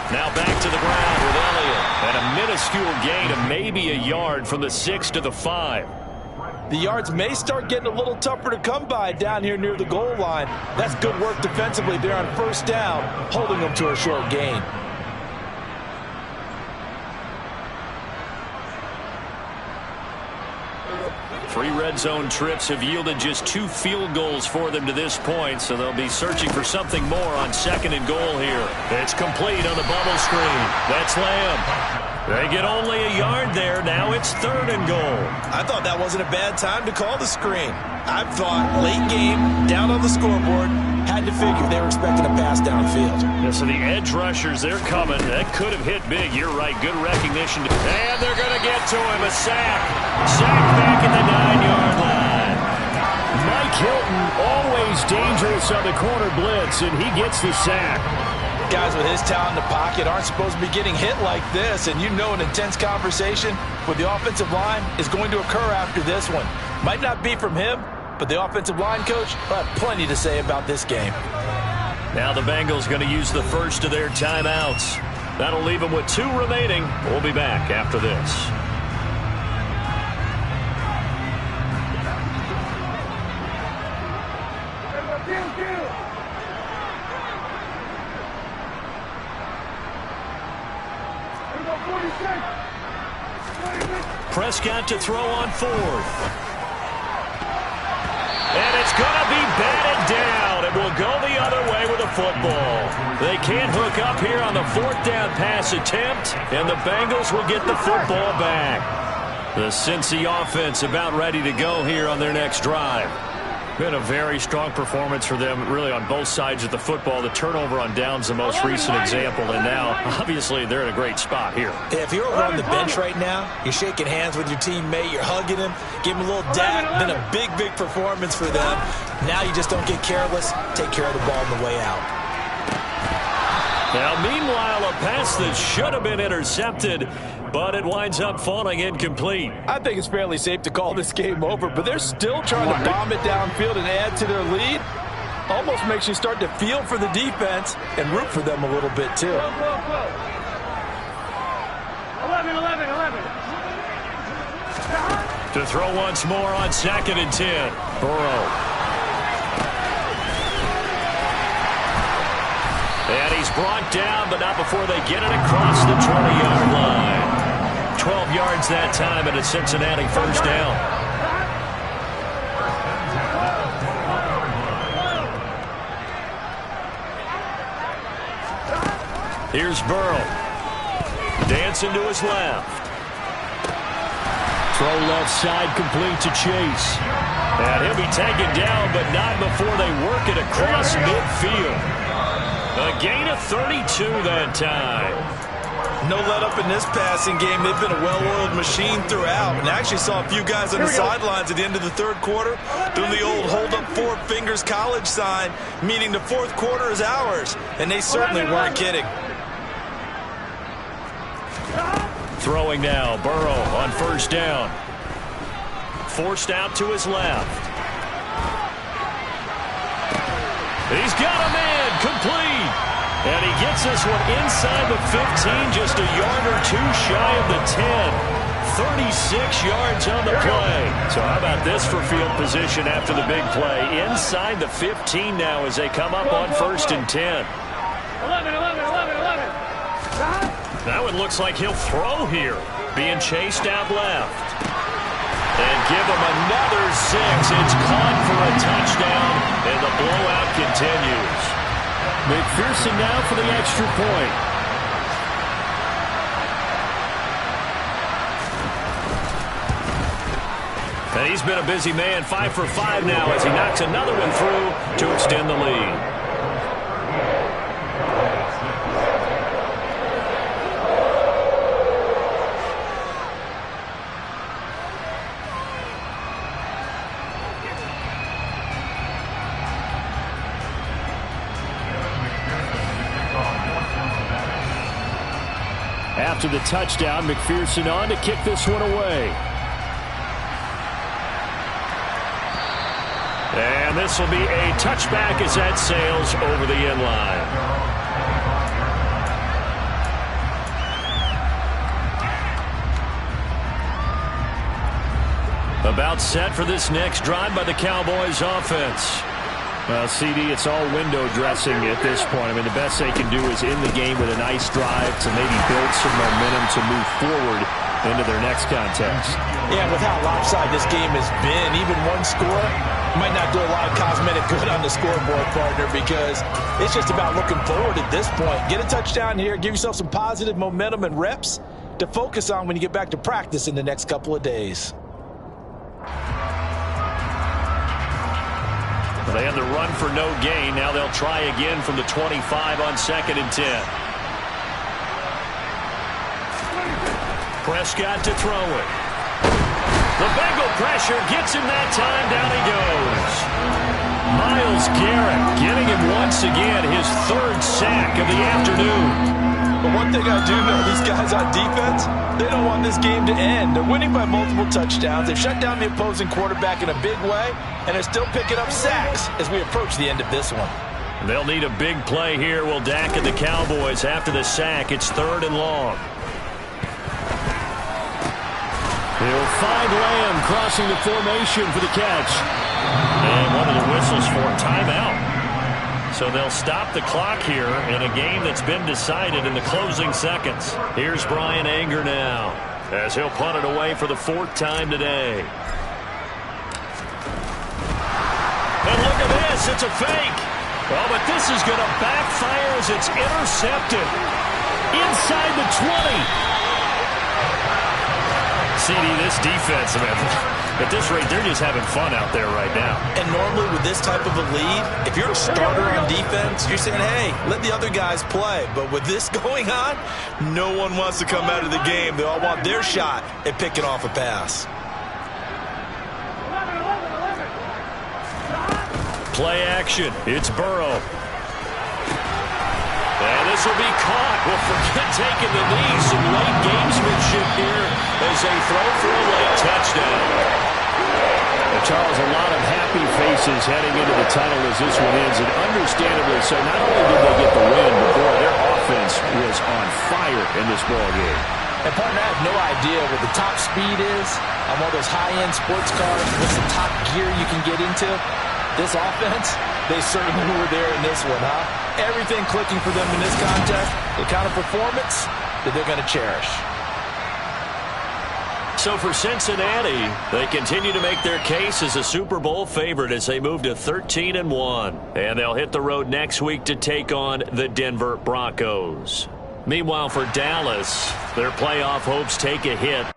Speaker 1: Now back to the ground with Elliott. And a minuscule gain of maybe a yard from the 6 to the 5.
Speaker 2: The yards may start getting a little tougher to come by down here near the goal line. That's good work defensively there on first down, holding them to a short gain.
Speaker 1: 3 red zone trips have yielded just 2 field goals for them to this point, so they'll be searching for something more on 2nd and goal here. It's complete on the bubble screen. That's Lamb. They get only a yard there. Now it's 3rd and goal.
Speaker 2: I thought that wasn't a bad time to call the screen. I thought late game, down on the scoreboard, had to figure they were expecting a pass downfield.
Speaker 1: Yeah, so the edge rushers, they're coming. That could have hit big. You're right. Good recognition. And they're going to get to him. A sack. Sack back at the 9-yard line. Mike Hilton, always dangerous on the corner blitz, and he gets the sack.
Speaker 2: Guys with his talent in the pocket aren't supposed to be getting hit like this, and you know an intense conversation with the offensive line is going to occur after this one. Might not be from him, but the offensive line coach will have plenty to say about this game.
Speaker 1: Now the Bengals going to use the first of their timeouts. That'll leave them with 2 remaining. We'll be back after this. Prescott to throw on 4th. And it's going to be batted down. It will go the other way with a football. They can't hook up here on the 4th down pass attempt, and the Bengals will get the football back. The Cincy offense about ready to go here on their next drive. Been a very strong performance for them, really, on both sides of the football. The turnover on downs the most recent example, and now, obviously, they're in a great spot here.
Speaker 2: Yeah, if you're over on the bench right now, you're shaking hands with your teammate, you're hugging him, give him a little dap. Been a big, big performance for them. Now you just don't get careless. Take care of the ball on the way out.
Speaker 1: Now, meanwhile, a pass that should have been intercepted, but it winds up falling incomplete.
Speaker 2: I think it's fairly safe to call this game over, but they're still trying to bomb it downfield and add to their lead. Almost makes you start to feel for the defense and root for them a little bit, too.
Speaker 3: 11.
Speaker 1: To throw once more on 2nd and 10. Burrow. And he's brought down, but not before they get it across the 20-yard line. 12 yards that time, and it's Cincinnati 1st down. Here's Burrow. Dancing to his left. Throw left side complete to Chase. And he'll be taken down, but not before they work it across midfield. A gain of 32 that time.
Speaker 2: No let up in this passing game. They've been a well-oiled machine throughout. And I actually saw a few guys on the sidelines at the end of the 3rd quarter doing the old hold up 4 fingers college sign, meaning the 4th quarter is ours. And they certainly weren't kidding.
Speaker 1: Throwing now, Burrow on 1st down. Forced out to his left. He's got a man, complete. And he gets this one inside the 15, just a yard or 2 shy of the 10. 36 yards on the play. So how about this for field position after the big play? Inside the 15 now as they come up on 1st and 10.
Speaker 3: 11.
Speaker 1: Now it looks like he'll throw here. Being chased out left. And give him another 6. It's caught for a touchdown, and the blowout continues. McPherson now for the extra point. And he's been a busy man, 5 for 5 now as he knocks another one through to extend the lead. After the touchdown, McPherson on to kick this one away. And this will be a touchback as that sails over the end line. About set for this next drive by the Cowboys offense. CD, it's all window dressing at this point. I mean, the best they can do is in the game with a nice drive to maybe build some momentum to move forward into their next contest.
Speaker 2: Yeah, with how lopsided this game has been, even one score might not do a lot of cosmetic good on the scoreboard, partner, because it's just about looking forward at this point. Get a touchdown here, give yourself some positive momentum and reps to focus on when you get back to practice in the next couple of days.
Speaker 1: They had the run for no gain. Now they'll try again from the 25 on 2nd and 10. Prescott to throw it. The Bengal pressure gets him that time. Down he goes. Myles Garrett getting him once again, his 3rd sack of the afternoon.
Speaker 2: But one thing I do know, these guys on defense, they don't want this game to end. They're winning by multiple touchdowns. They've shut down the opposing quarterback in a big way, and they're still picking up sacks as we approach the end of this one.
Speaker 1: They'll need a big play here. Will Dak and the Cowboys after the sack. It's 3rd and long. He'll find Lamb crossing the formation for the catch. And one of the whistles for a timeout. So they'll stop the clock here in a game that's been decided in the closing seconds. Here's Brian Anger now as he'll punt it away for the 4th time today. And look at this. It's a fake. Oh, but this is going to backfire as it's intercepted. Inside the 20. CD, this defense, man, at this rate, they're just having fun out there right now.
Speaker 2: And normally with this type of a lead, if you're a starter on defense, you're saying, hey, let the other guys play. But with this going on, no one wants to come out of the game. They all want their shot at picking off a pass.
Speaker 1: Play action. It's Burrow. And this will be caught. Well, forget taking the knee. Some late gamesmanship here as they throw for a late touchdown. And Charles, a lot of happy faces heading into the tunnel as this one ends, and understandably so. Not only did they get the win, but boy, their offense was on fire in this ball game.
Speaker 2: And partner, I have no idea what the top speed is on one of those high-end sports cars. What's the top gear you can get into? This offense, they certainly were there in this one, huh? Everything clicking for them in this contest, the kind of performance that they're going to cherish.
Speaker 1: So for Cincinnati, they continue to make their case as a Super Bowl favorite as they move to 13-1. And they'll hit the road next week to take on the Denver Broncos. Meanwhile, for Dallas, their playoff hopes take a hit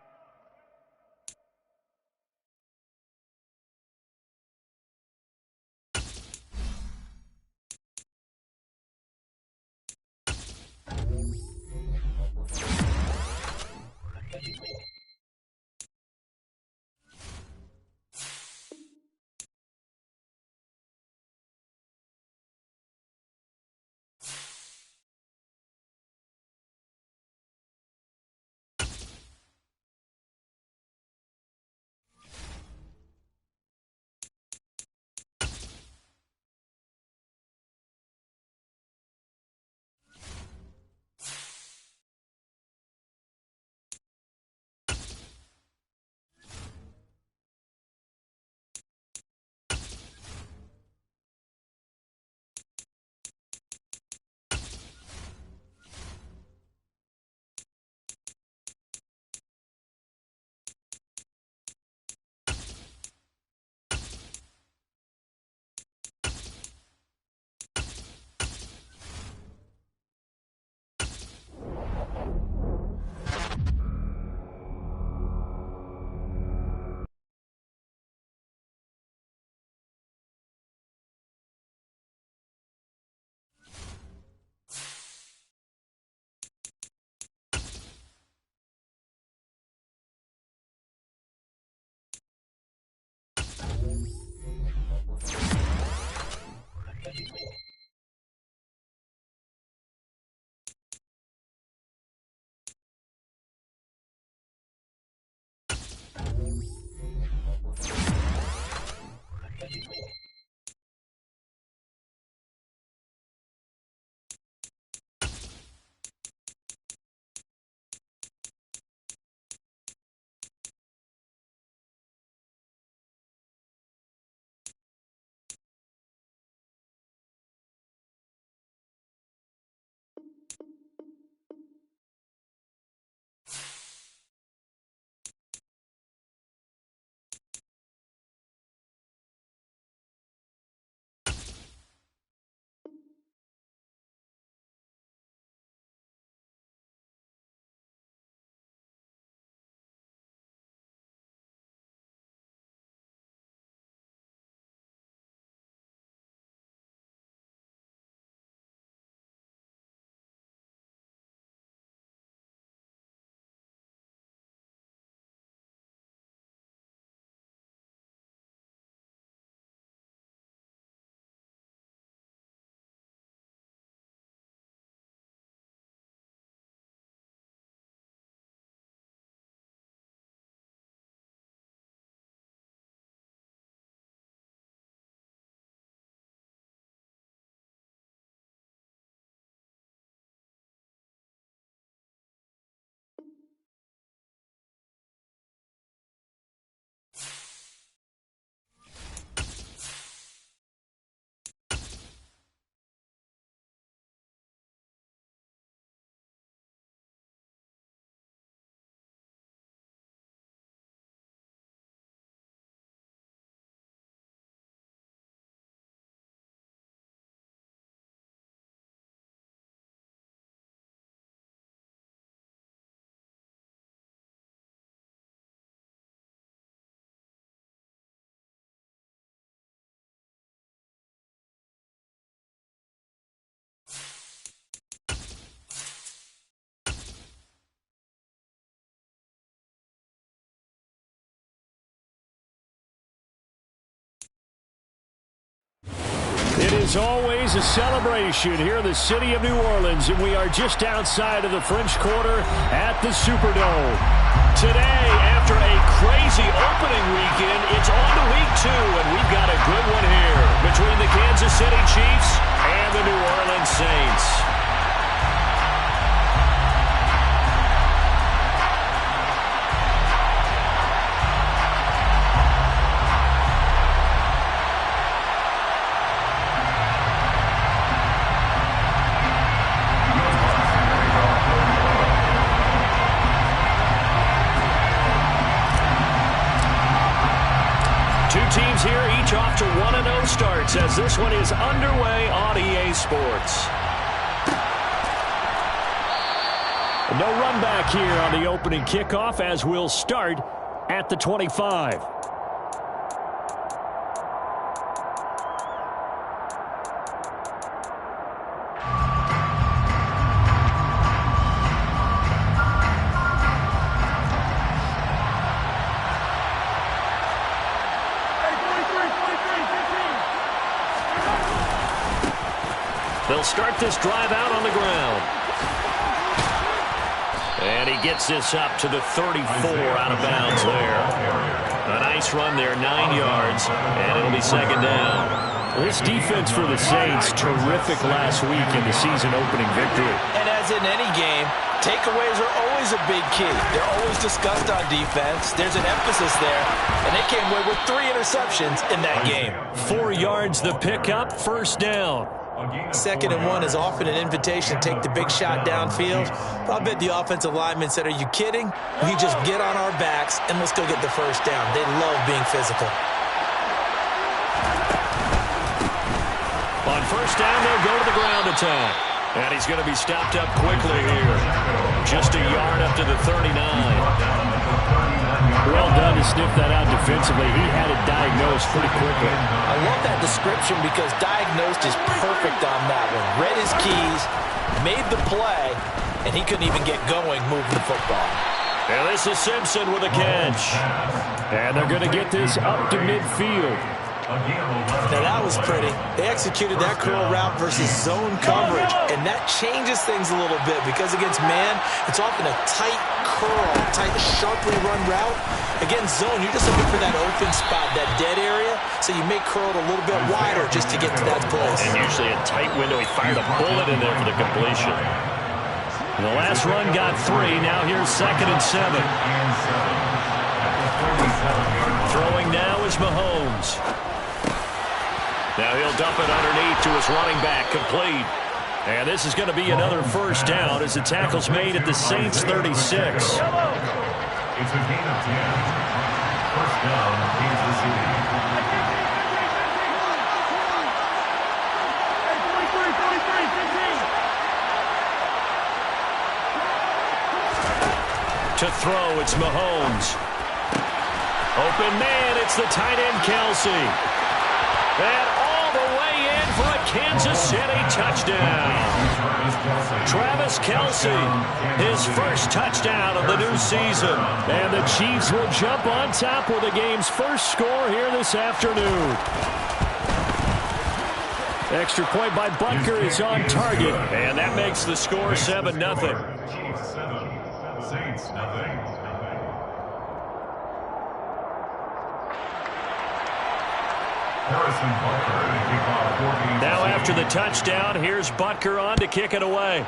Speaker 1: It is always a celebration here in the city of New Orleans, and we are just outside of the French Quarter at the Superdome. Today, after a crazy opening weekend, it's on to week 2, and we've got a good one here between the Kansas City Chiefs and the New Orleans Saints. Teams here, each off to 1-0 starts as this one is underway on EA Sports. No run back here on the opening kickoff as we'll start at the 25. They'll start this drive out on the ground. And he gets this up to the 34 out of bounds there. A nice run there, 9 yards, and it'll be second down. This defense for the Saints, terrific last week in the season opening victory.
Speaker 2: And as in any game, takeaways are always a big key. They're always discussed on defense. There's an emphasis there, and they came away with 3 interceptions in that game.
Speaker 1: 4 yards the pickup, first down.
Speaker 2: 2nd and 1 is often an invitation to take the big shot downfield. But I bet the offensive linemen said, are you kidding? We just get on our backs and let's go get the first down. They love being physical.
Speaker 1: On first down, they'll go to the ground attack. And he's going to be stopped up quickly here. Just a yard up to the 39. Well done to sniff that out defensively. He had it diagnosed pretty quickly.
Speaker 2: I love that description because diagnosed is perfect on that one. Read his keys, made the play, and he couldn't even get going moving the football.
Speaker 1: And this is Simpson with a catch. And they're going to get this up to midfield.
Speaker 2: Now that was pretty. They executed that curl route versus zone coverage, and that changes things a little bit because against man, it's often a tight curl, tight, sharply run route. Against zone, you're just looking for that open spot, that dead area, so you may curl it a little bit wider just to get to that place.
Speaker 1: And usually a tight window. He fired a bullet in there for the completion. And the last run got 3. Now here's 2nd and 7. Throwing now is Mahomes. Now he'll dump it underneath to his running back, complete. And this is going to be another first down as the tackle's made at the Saints' 36.
Speaker 4: It's a gain of 10. First down, Kansas City.
Speaker 1: To throw, it's Mahomes. Open man, it's the tight end, Kelsey. And all the way in for a Kansas City touchdown. Travis Kelsey, his first touchdown of the new season. And the Chiefs will jump on top with the game's first score here this afternoon. Extra point by Butker is on target. And that makes the score 7-0.
Speaker 4: Chiefs 7, Saints nothing.
Speaker 1: Now after the touchdown, here's Butker on to kick it away.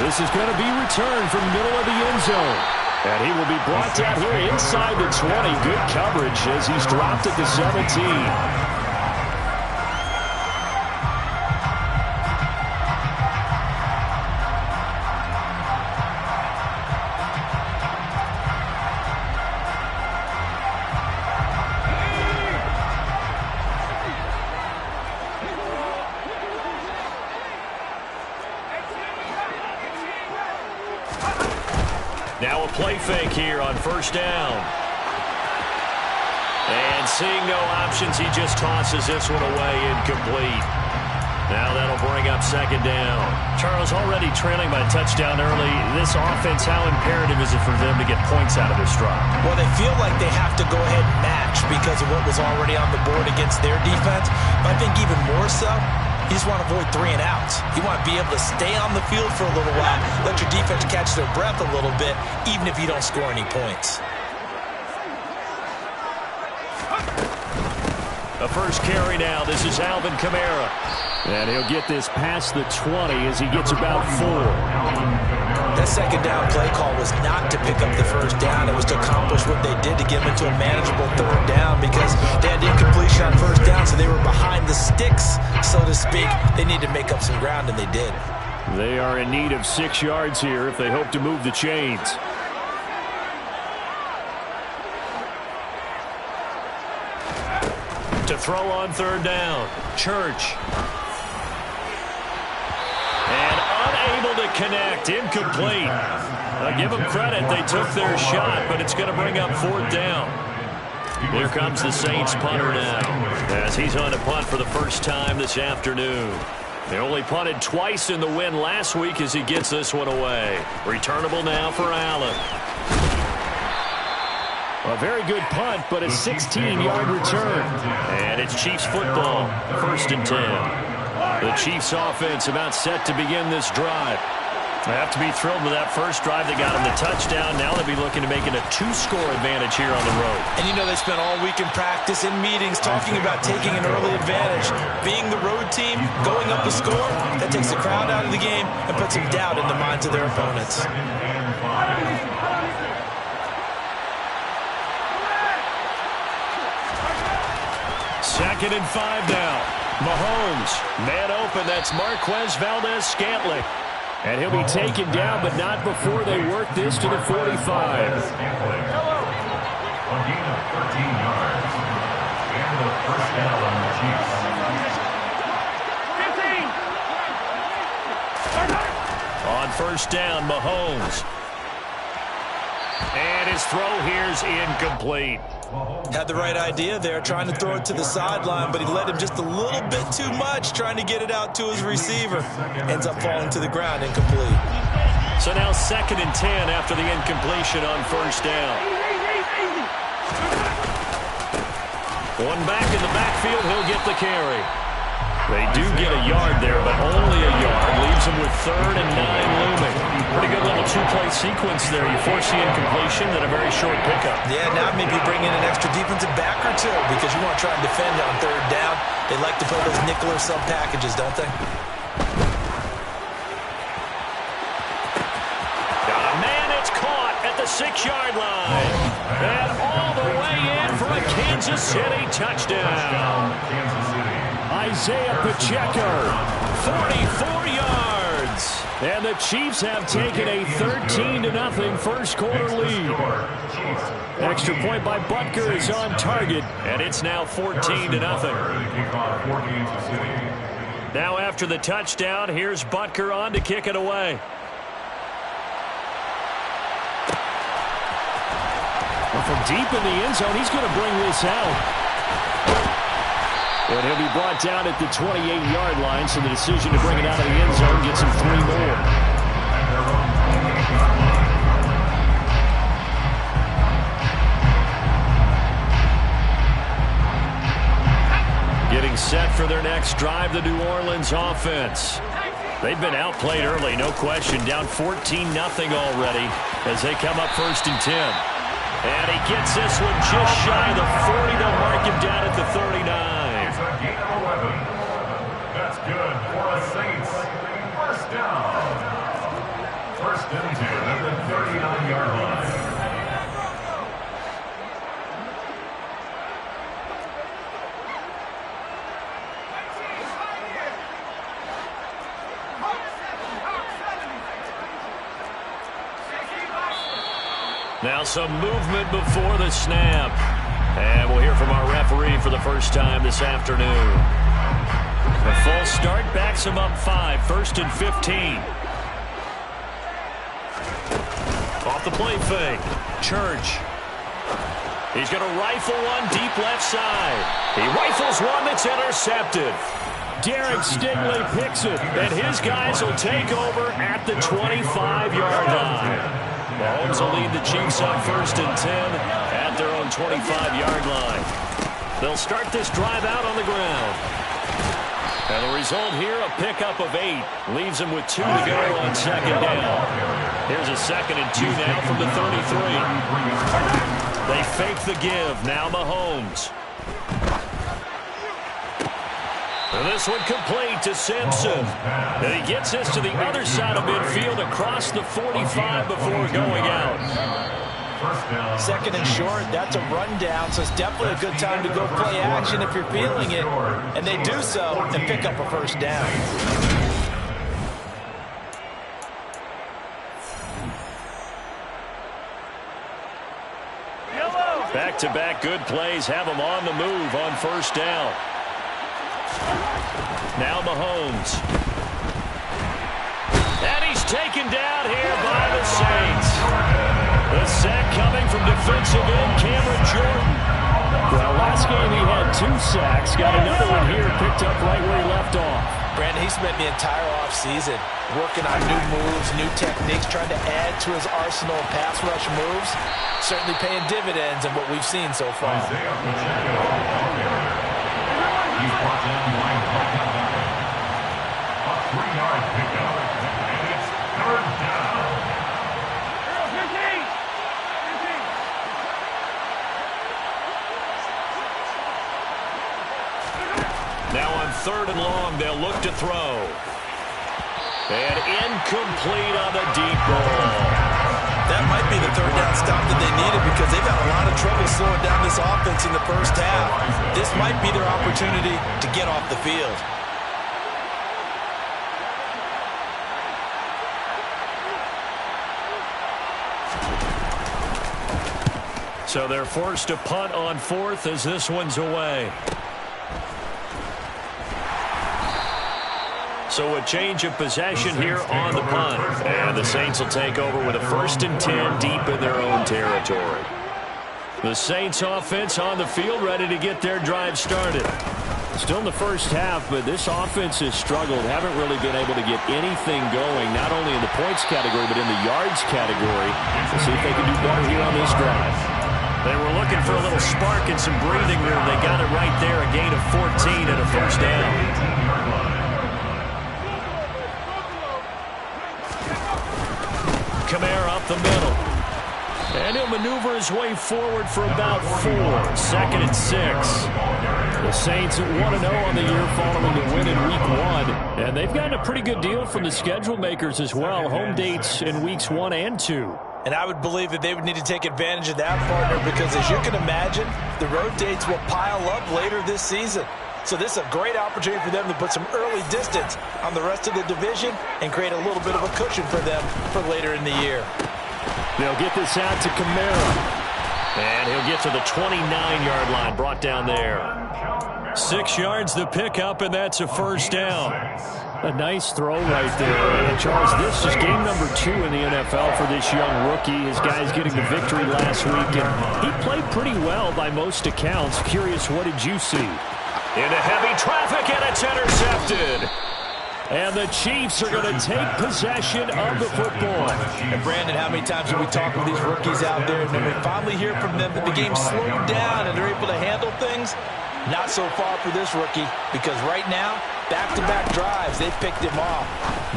Speaker 1: This is going to be returned from the middle of the end zone. And he will be brought down here inside the 20. Good coverage as he's dropped at the 17. Now a play fake here on first down. And seeing no options, he just tosses this one away, incomplete. Now that'll bring up second down. Charles, already trailing by a touchdown early. This offense, how imperative is it for them to get points out of this drive?
Speaker 2: Well, they feel like they have to go ahead and match because of what was already on the board against their defense. But I think even more so, you just want to avoid 3 and outs. You want to be able to stay on the field for a little while, let your defense catch their breath a little bit, even if you don't score any points.
Speaker 1: The first carry now. This is Alvin Kamara. And he'll get this past the 20 as he gets about 4.
Speaker 2: That second down play call was not to pick up the first down. It was to accomplish what they did to get them into a manageable 3rd down because they had incompletion on first down, so they were behind the sticks, so to speak. They need to make up some ground, and they did.
Speaker 1: They are in need of 6 yards here if they hope to move the chains. To throw on 3rd down, Church. And unable to connect, incomplete. I'll give them credit, they took their shot, but it's going to bring up 4th down. Here comes the Saints punter now, as he's on to punt for the first time this afternoon. They only punted twice in the win last week as he gets this one away. Returnable now for Allen. A very good punt, but a 16-yard return. And it's Chiefs football, 1st and 10. The Chiefs offense about set to begin this drive. They have to be thrilled with that first drive. They got them the touchdown. Now they'll be looking to make it a 2-score advantage here on the road.
Speaker 2: And you know they spent all week in practice, in meetings, talking about taking an early advantage. Being the road team, going up a score, that takes the crowd out of the game and puts some doubt in the minds of their opponents.
Speaker 1: 2nd and 5 now. Mahomes, man open. That's Marquez Valdez-Scantling. And he'll be taken down, but not before they work this to the 45.
Speaker 4: A gain of 13 yards. And the first down on the Chiefs.
Speaker 3: 15.
Speaker 1: On first down, Mahomes. And his throw here's incomplete.
Speaker 2: Had the right idea there, trying to throw it to the sideline, but he led him just a little bit too much, trying to get it out to his receiver. Ends up falling to the ground, incomplete.
Speaker 1: So now 2nd and 10 after the incompletion on first down. One back in the backfield, he'll get the carry. They do get a yard there, but only a yard. Leaves them with 3rd and 9 looming. Pretty good little 2-play sequence there. You force the incompletion, then a very short pickup.
Speaker 2: Yeah, now maybe bring in an extra defensive back or two because you want to try and defend on 3rd down. They like to play those nickel or sub packages, don't they?
Speaker 1: Got a man, it's caught at the 6-yard line. And all the way in for a Kansas City touchdown.
Speaker 4: Kansas City.
Speaker 1: Isaiah Pacheco, 44 yards. And the Chiefs have taken a 13-0 first quarter lead. Extra point by Butker is on target, and it's now 14-0. Now after the touchdown, here's Butker on to kick it away. Well, from deep in the end zone, he's going to bring this out. And he'll be brought down at the 28-yard line, so the decision to bring it out of the end zone gets him 3 more. Getting set for their next drive, the New Orleans offense. They've been outplayed early, no question. Down 14-0 already as they come up 1st and 10. And he gets this one just shy of the 40. They'll mark him down at the 39.
Speaker 4: It's a gain of 11. That's good for the Saints. First down. 1st and 10 at the 39-yard line.
Speaker 1: Now some movement before the snap. And we'll hear from our referee for the first time this afternoon. The false start backs him up 5, 1st and 15. Off the play fake. Church. He's going to rifle one deep left side. He rifles one that's intercepted. Derek Stingley picks it, and his guys will take over at the 25-yard line. Mahomes will lead the Chiefs on 1st and 10 at their own 25-yard line. They'll start this drive out on the ground. And the result here, a pickup of 8. Leaves them with 2 to go on 2nd down. Here's a 2nd and 2 now from the 33. They fake the give. Now Mahomes. And this one complete to Simpson. And he gets this to the other side of midfield across the 45 before going out.
Speaker 2: 2nd and short, that's a rundown, so it's definitely a good time to go play action if you're feeling it. And they do so and pick up a 1st down.
Speaker 1: Back-to-back good plays have them on the move on 1st down. Now Mahomes. And he's taken down here by the Saints. The sack coming from defensive end Cameron Jordan. Well, last game he had 2 sacks. Got another one here picked up right where he left off.
Speaker 2: Brandon, he spent the entire offseason working on new moves, new techniques, trying to add to his arsenal of pass rush moves. Certainly paying dividends in what we've seen so far.
Speaker 4: He's brought down line a 3-yard pickup, and it's 3rd down.
Speaker 1: Now on 3rd and long, they'll look to throw. And incomplete on the deep ball.
Speaker 2: That might be the 3rd down stop that they needed because they've had a lot of trouble slowing down this offense in the 1st half. This might be their opportunity to get off the field.
Speaker 1: So they're forced to punt on 4th as this one's away. So a change of possession here on the punt. And the Saints will take over with a 1st and 10 deep in their own territory. The Saints offense on the field ready to get their drive started. Still in the 1st half, but this offense has struggled. Haven't really been able to get anything going, not only in the points category, but in the yards category. We'll see if they can do better here on this drive. They were looking for a little spark and some breathing room. They got it right there, a gain of 14 and a 1st down. Kamara up the middle. And he'll maneuver his way forward for about 4. 2nd and 6. The Saints 1-0 on the year following the win in Week 1. And they've gotten a pretty good deal from the schedule makers as well. Home dates in Weeks 1 and 2.
Speaker 2: And I would believe that they would need to take advantage of that, partner, because as you can imagine, the road dates will pile up later this season. So this is a great opportunity for them to put some early distance on the rest of the division and create a little bit of a cushion for them for later in the year.
Speaker 1: They'll get this out to Kamara. And he'll get to the 29-yard line, brought down there. 6 yards the pickup, and that's a 1st down. A nice throw right there. And Charles, this is game number 2 in the NFL for this young rookie. His guys getting the victory last week, and he played pretty well by most accounts. Curious, what did you see? Into heavy traffic, and it's intercepted. And the Chiefs are going to take possession of the football.
Speaker 2: And Brandon, how many times have we talked with these rookies out there, and then we finally hear from them that the game slowed down and they're able to handle things? Not so far for this rookie, because right now, back-to-back drives, they've picked him off.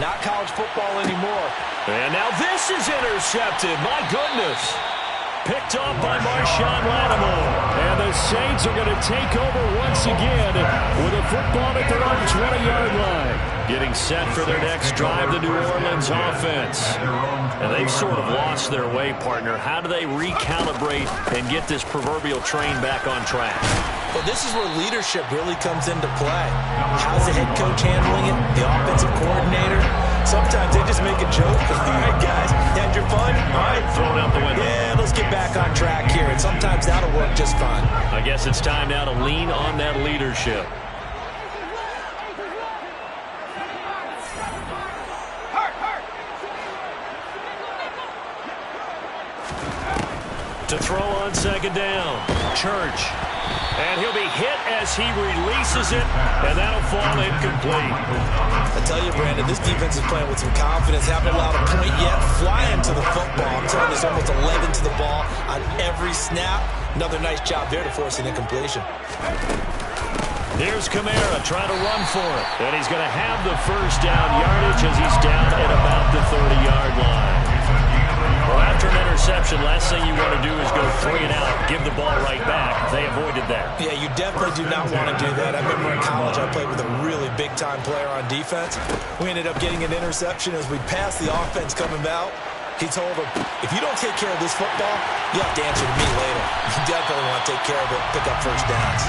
Speaker 2: Not college football anymore.
Speaker 1: And now this is intercepted. My goodness. Picked off by Marshawn Lattimore. And the Saints are going to take over once again with a football at their own 20-yard line. Getting set for their next drive, the New Orleans offense. And they've sort of lost their way, partner. How do they recalibrate and get this proverbial train back on track?
Speaker 2: Well, this is where leadership really comes into play. How's the head coach handling it? The offensive coordinator? Sometimes they just make a joke. All right, guys, had your fun? All right,
Speaker 1: throw it out the window.
Speaker 2: Yeah, let's get back on track here. And sometimes that'll work just fine.
Speaker 1: I guess it's time now to lean on that leadership. To throw on 2nd down. Church. And he'll be hit as he releases it, and that'll fall incomplete.
Speaker 2: I tell you, Brandon, this defense is playing with some confidence. Haven't allowed a point yet. Flying to the football. I'm telling you, there's almost 11 to the ball on every snap. Another nice job there to force an incompletion.
Speaker 1: Here's Kamara trying to run for it. And he's going to have the first down yardage as he's down at about the 30-yard line. Well, after an interception, last thing you want to do is go 3 and out, give the ball right back. They avoided that.
Speaker 2: Yeah, you definitely do not want to do that. I remember in college I played with a really big-time player on defense. We ended up getting an interception as we passed the offense coming out. He told him, if you don't take care of this football, you have to answer to me later. You definitely want to take care of it, pick up first downs.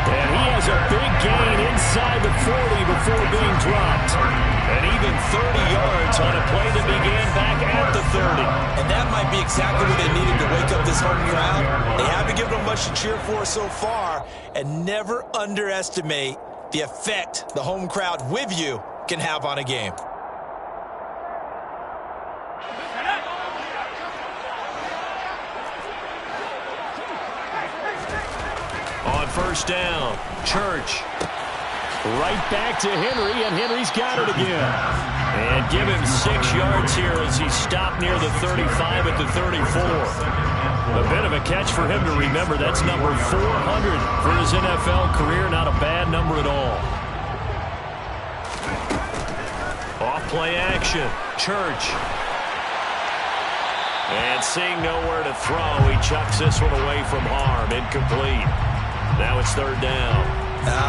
Speaker 1: And he has a big gain inside the 40 before being dropped. And even 30 yards on a play that began back at the 30.
Speaker 2: And that might be exactly what they needed to wake up this home crowd. They haven't given them much to cheer for so far. And never underestimate the effect the home crowd with you can have on a game.
Speaker 1: On first down, Church. Right back to Henry, and Henry's got it again. And give him 6 yards here as he stopped near the 35 at the 34. A bit of a catch for him to remember. That's number 400 for his NFL career. Not a bad number at all. Off play action, Church. And seeing nowhere to throw, he chucks this one away from harm. Incomplete. Now it's third down.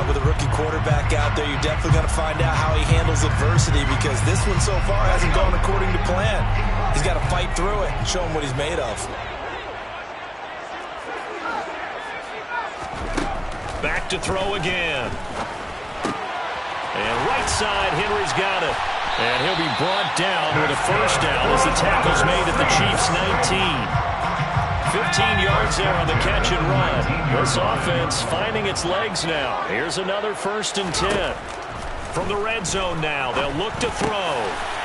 Speaker 2: With a rookie quarterback out there, you're definitely going to find out how he handles adversity because this one so far hasn't gone according to plan. He's got to fight through it and show him what he's made of.
Speaker 1: Back to throw again. And right side, Henry's got it. And he'll be brought down with a first down as the tackle's made at the Chiefs' 19. 15 yards there on the catch and run. This offense finding its legs now. Here's another 1st and 10. From the red zone now, they'll look to throw.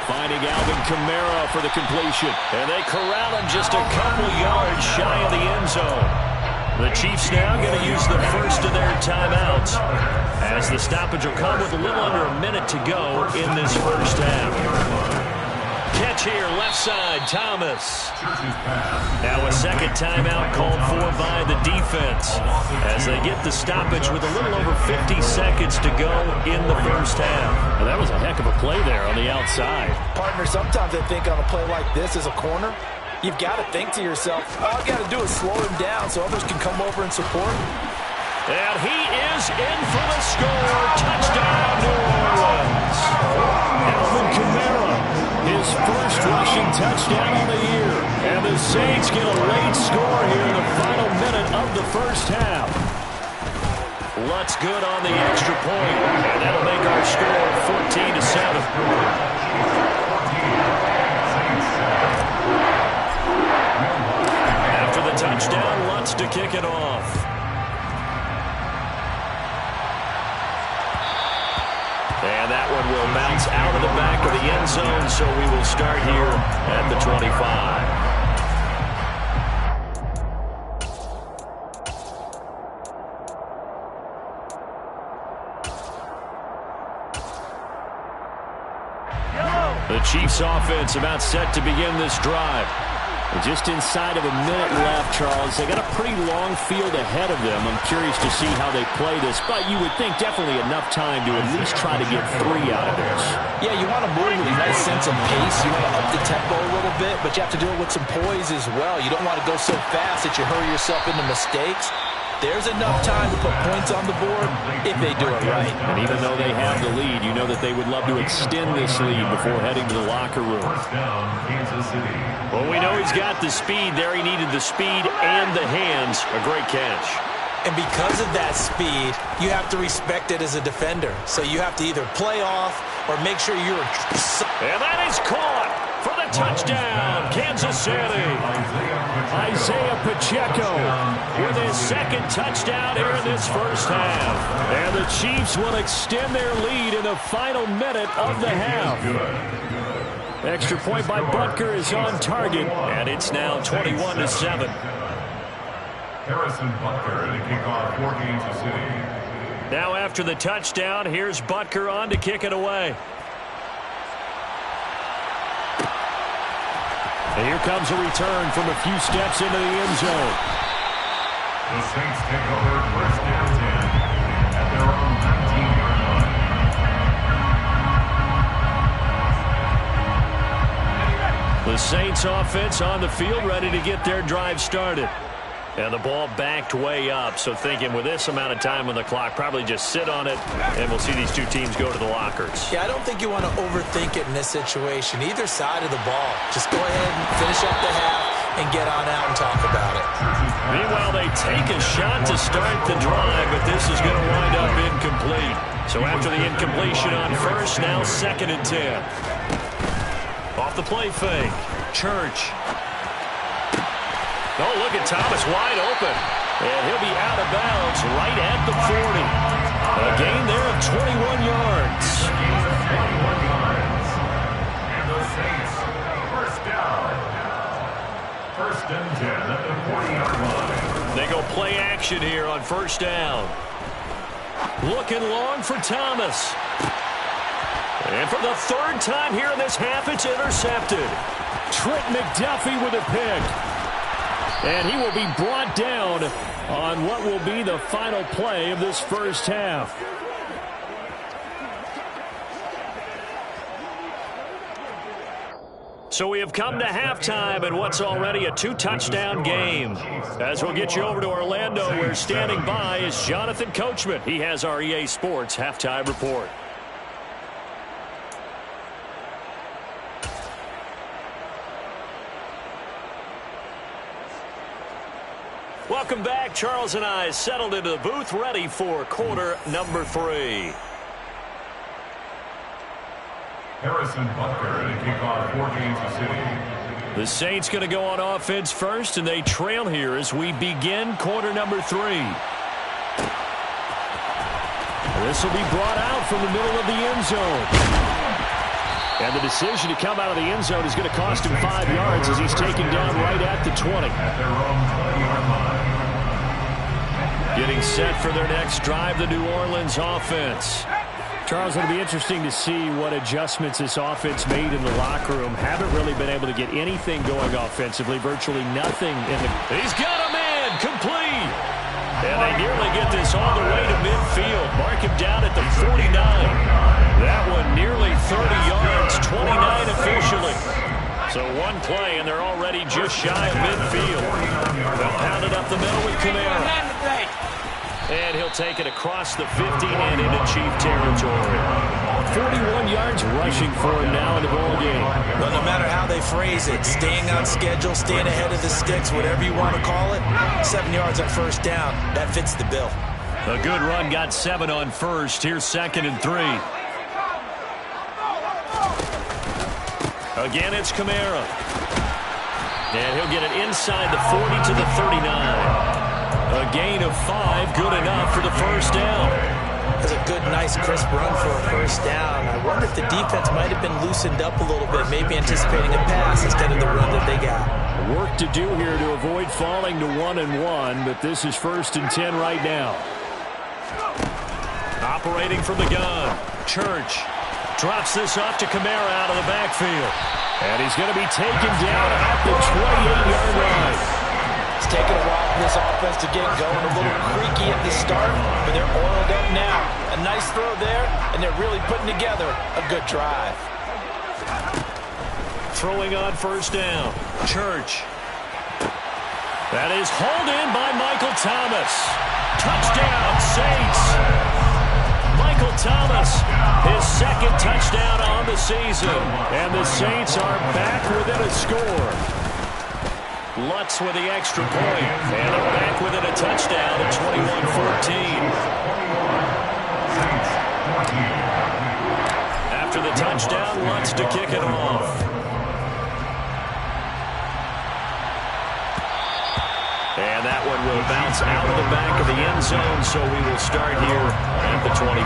Speaker 1: Finding Alvin Kamara for the completion. And they corral him just a couple yards shy of the end zone. The Chiefs now going to use the first of their timeouts as the stoppage will come with a little under a minute to go in this first half. Catch here, left side, Thomas. Now a second timeout called for by the defense as they get the stoppage with a little over 50 seconds to go in the first half. Well, that was a heck of a play there on the outside.
Speaker 2: Partner, sometimes I think on a play like this as a corner, you've got to think to yourself, all you got to do is slow him down so others can come over and support.
Speaker 1: And he is in for the score. Touchdown, New Orleans. Alvin Kamara, his first rushing touchdown of the year. And the Saints get a late score here in the final minute of the first half. Lutz good on the extra point. And that'll make our score 14-7. After the touchdown, Lutz to kick it off. And that one will bounce out of the back of the end zone, so we will start here at the 25. The Chiefs offense about set to begin this drive. Just inside of a minute left, Charles. They got a pretty long field ahead of them. I'm curious to see how they play this, but you would think definitely enough time to at least try to get 3 out of this.
Speaker 2: Yeah, you want to move with a nice sense of pace. You want to up the tempo a little bit, but you have to do it with some poise as well. You don't want to go so fast that you hurry yourself into mistakes. There's enough time to put points on the board if they do it right.
Speaker 1: And even though they have the lead, you know that they would love to extend this lead before heading to the locker room. Well, we know he's got the speed there. He needed the speed and the hands. A great catch.
Speaker 2: And because of that speed, you have to respect it as a defender. So you have to either play off or make sure you're...
Speaker 1: And that is caught for the touchdown, Kansas City. Isaiah Pacheco with his second touchdown here in this first half. And the Chiefs will extend their lead in the final minute of the half. Extra point by Butker is on target, and it's now 21-7.
Speaker 4: Harrison Butker to kick off for Kansas City.
Speaker 1: Now after the touchdown, here's Butker on to kick it away. And here comes a return from a few steps into the end zone.
Speaker 4: The Saints take over first down 10 at their own 19-yard line.
Speaker 1: The Saints offense on the field, ready to get their drive started. And the ball backed way up, so thinking with this amount of time on the clock, probably just sit on it, and we'll see these two teams go to the lockers.
Speaker 2: Yeah, I don't think you want to overthink it in this situation. Either side of the ball. Just go ahead and finish up the half and get on out and talk about it.
Speaker 1: Meanwhile, they take a shot to start the drive, but this is going to wind up incomplete. So after the incompletion on first, now 2nd and 10. Off the play fake. Church. Oh, look at Thomas wide open. And he'll be out of bounds right at the 40. A gain there of 21 yards.
Speaker 4: And the Saints, first down. First and 10 at the 40-yard line.
Speaker 1: They go play action here on first down. Looking long for Thomas. And for the 3rd time here in this half, it's intercepted. Trent McDuffie with a pick. And he will be brought down on what will be the final play of this first half. So we have come to halftime in what's already a 2-touchdown game. As we'll get you over to Orlando, where standing by is Jonathan Coachman. He has our EA Sports halftime report. Welcome back. Charles and I settled into the booth, ready for quarter number 3.
Speaker 4: Harrison Butker to kick off for Kansas City.
Speaker 1: The Saints going to go on offense first, and they trail here as we begin quarter number 3. This will be brought out from the middle of the end zone. And the decision to come out of the end zone is going to cost him 5 yards as he's taken down right at the 20.
Speaker 4: At their own 20-yard line.
Speaker 1: Getting set for their next drive, the New Orleans offense. Charles, it'll be interesting to see what adjustments this offense made in the locker room. Haven't really been able to get anything going offensively, virtually nothing in the... He's got a man, complete! And they nearly get this all the way to midfield. Mark him down at the 49. That one nearly 30 yards, 29 officially. So one play, and they're already just shy of midfield. They'll pound it up the middle with Kamara. And he'll take it across the 50 and into Chief territory. 41 yards rushing for him now in the ball game.
Speaker 2: Well, no matter how they phrase it, staying on schedule, staying ahead of the sticks, whatever you want to call it, 7 yards on first down, that fits the bill.
Speaker 1: A good run, got 7 on first. Here's 2nd and 3. Again, it's Kamara. And he'll get it inside the 40 to the 39. A gain of 5, good enough for the first down.
Speaker 2: That's a good, nice, crisp run for a first down. I wonder if the defense might have been loosened up a little bit, maybe anticipating a pass instead of the run that they got.
Speaker 1: Work to do here to avoid falling to 1-1, but this is 1st and 10 right now. Operating from the gun, Church drops this off to Kamara out of the backfield. And he's going to be taken down at the 28-yard line.
Speaker 2: It's taken a while for this offense to get going. A little creaky at the start, but they're oiled up now. A nice throw there, and they're really putting together a good drive.
Speaker 1: Throwing on first down. Church. That is hauled in by Michael Thomas. Touchdown, Saints. Michael Thomas, his 2nd touchdown on the season. And the Saints are back within a score. Lutz with the extra point, and they're back within a touchdown at 21-14. After the touchdown, Lutz to kick it off. And that one will bounce out of the back of the end zone, so we will start here at the 25.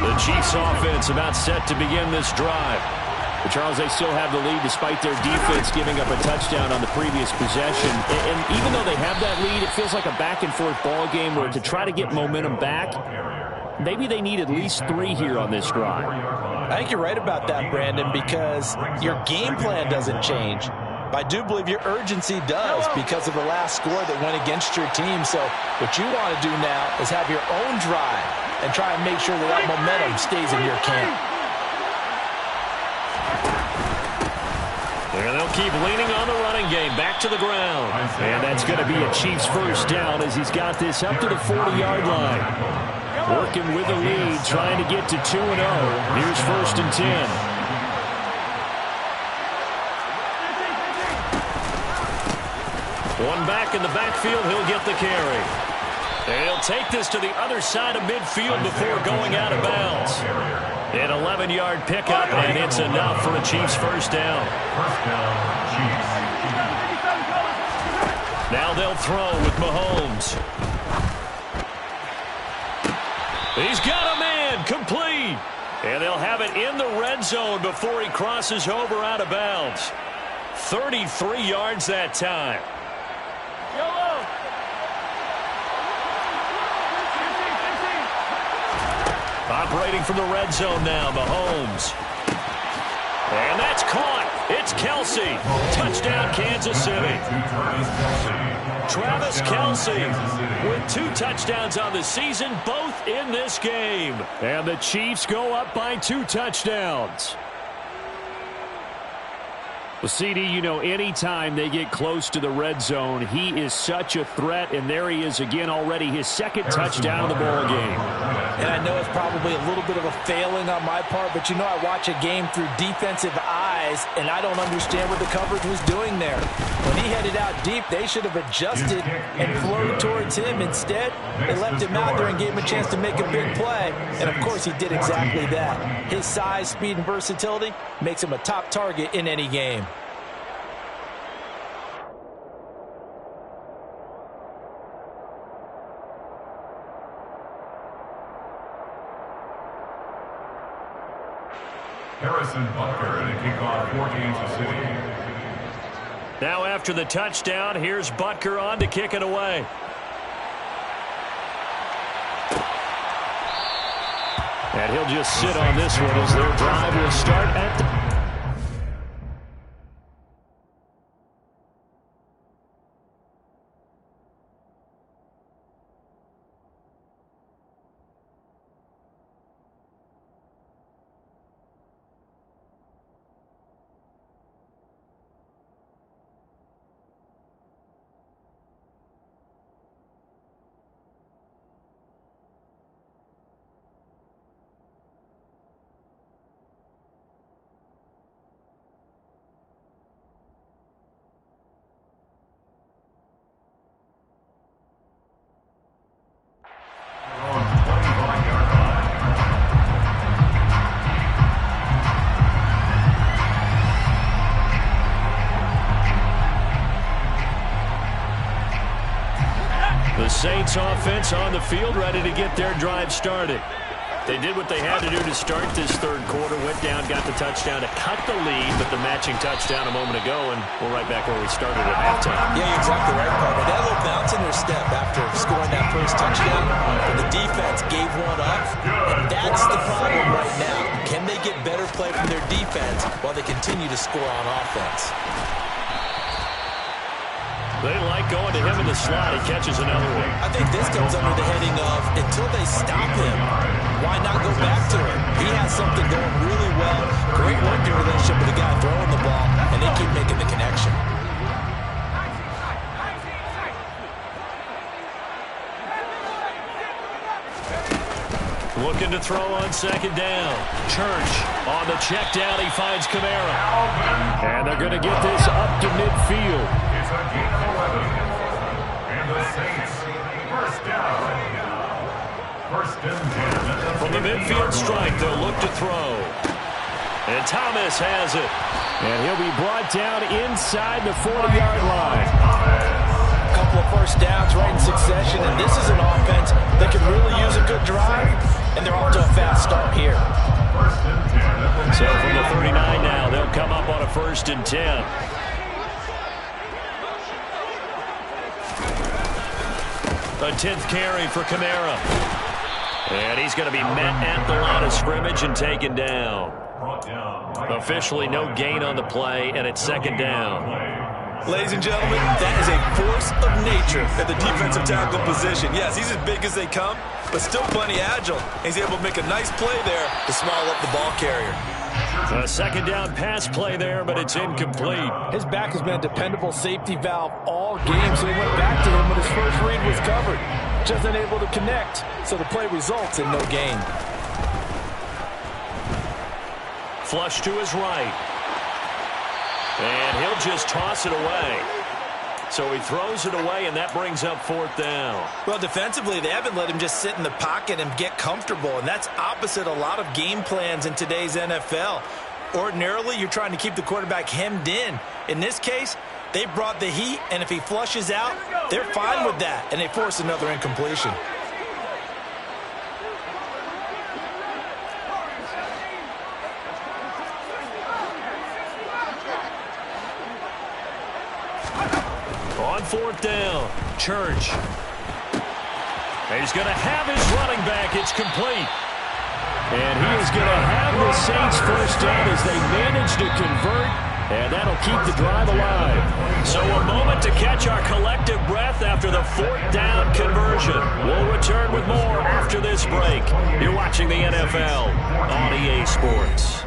Speaker 1: The Chiefs offense about set to begin this drive. But Charles, they still have the lead despite their defense giving up a touchdown on the previous possession. And even though they have that lead, it feels like a back-and-forth ball game where to try to get momentum back, maybe they need at least 3 here on this drive.
Speaker 2: I think you're right about that, Brandon, because your game plan doesn't change. But I do believe your urgency does because of the last score that went against your team. So what you want to do now is have your own drive and try and make sure that that momentum stays in your camp.
Speaker 1: And they'll keep leaning on the running game. Back to the ground. And that's going to be a Chiefs first down as he's got this up to the 40-yard line. Working with the lead, trying to get to 2-0. Here's 1st and 10. One back in the backfield, he'll get the carry. And he'll take this to the other side of midfield before going out of bounds. An 11-yard pickup, and it's enough for a Chiefs first down.
Speaker 4: First down, Chiefs.
Speaker 1: Now they'll throw with Mahomes. He's got a man, complete. And they'll have it in the red zone before he crosses over out of bounds. 33 yards that time. Operating from the red zone now, Mahomes. And that's caught. It's Kelsey. Touchdown, Kansas City. Travis Kelsey with 2 touchdowns on the season, both in this game. And the Chiefs go up by 2 touchdowns. Well, CD, you know, anytime they get close to the red zone, he is such a threat, and there he is again already, his 2nd touchdown of the ball game.
Speaker 2: And I know it's probably a little bit of a failing on my part, but you know I watch a game through defensive eyes, and I don't understand what the coverage was doing there. When he headed out deep, they should have adjusted and flowed towards him. Instead, they left him out there and gave him a chance to make a big play. And, of course, he did exactly that. His size, speed, and versatility makes him a top target in any game.
Speaker 4: Harrison Butker to kick off for Kansas City.
Speaker 1: Now after the touchdown, here's Butker on to kick it away. And he'll just sit on this one as their drive will start at the... The Saints offense on the field, ready to get their drive started. They did what they had to do to start this 3rd quarter, went down, got the touchdown to cut the lead, but the matching touchdown a moment ago, and we're right back where we started at halftime.
Speaker 2: Yeah, you're exactly right, Carter. They had a little bounce in their step after scoring that first touchdown, but the defense gave one up, and that's the problem right now. Can they get better play from their defense while they continue to score on offense?
Speaker 1: They like going to him in the slot. He catches another one.
Speaker 2: I think this comes under the heading of, until they stop him, why not go back to him? He has something going really well. Great working relationship with the guy throwing the ball, and they keep making the connection.
Speaker 1: Looking to throw on 2nd down. Church on the check down. He finds Kamara. And they're going to get this up to midfield.
Speaker 4: It's a gain of 11. And the Saints, first down. 1st and 10.
Speaker 1: From the midfield strike, they'll look to throw. And Thomas has it. And he'll be brought down inside the 40-yard line.
Speaker 2: A couple of first downs right in succession, and this is an offense that could really use a good drive, and they're off to a fast start here.
Speaker 4: First and 10 at the
Speaker 1: So from the 39 now, they'll come up on a 1st and 10. A 10th carry for Kamara. And he's going to be met at the line of scrimmage and taken down. Officially no gain on the play, and it's 2nd down.
Speaker 2: Ladies and gentlemen, that is a force of nature at the defensive tackle position. Yes, he's as big as they come, but still plenty agile. He's able to make a nice play there to swallow up the ball carrier.
Speaker 1: A 2nd down pass play there, but it's incomplete.
Speaker 2: His back has been a dependable safety valve all game, so he went back to him when his first read was covered. Just unable to connect, so the play results in no gain.
Speaker 1: Flush to his right. And he'll just toss it away. So he throws it away, and that brings up 4th down.
Speaker 2: Well, defensively, they haven't let him just sit in the pocket and get comfortable, and that's opposite a lot of game plans in today's NFL. Ordinarily, you're trying to keep the quarterback hemmed in. In this case, they brought the heat, and if he flushes out, they're fine with that, and they force another incompletion.
Speaker 1: On 4th down, Church. He's going to have his running back. It's complete. And he is going to have the Saints 1st down as they manage to convert, and that'll keep the drive alive. So a moment to catch our collective breath after the 4th down conversion. We'll return with more after this break. You're watching the NFL on EA Sports.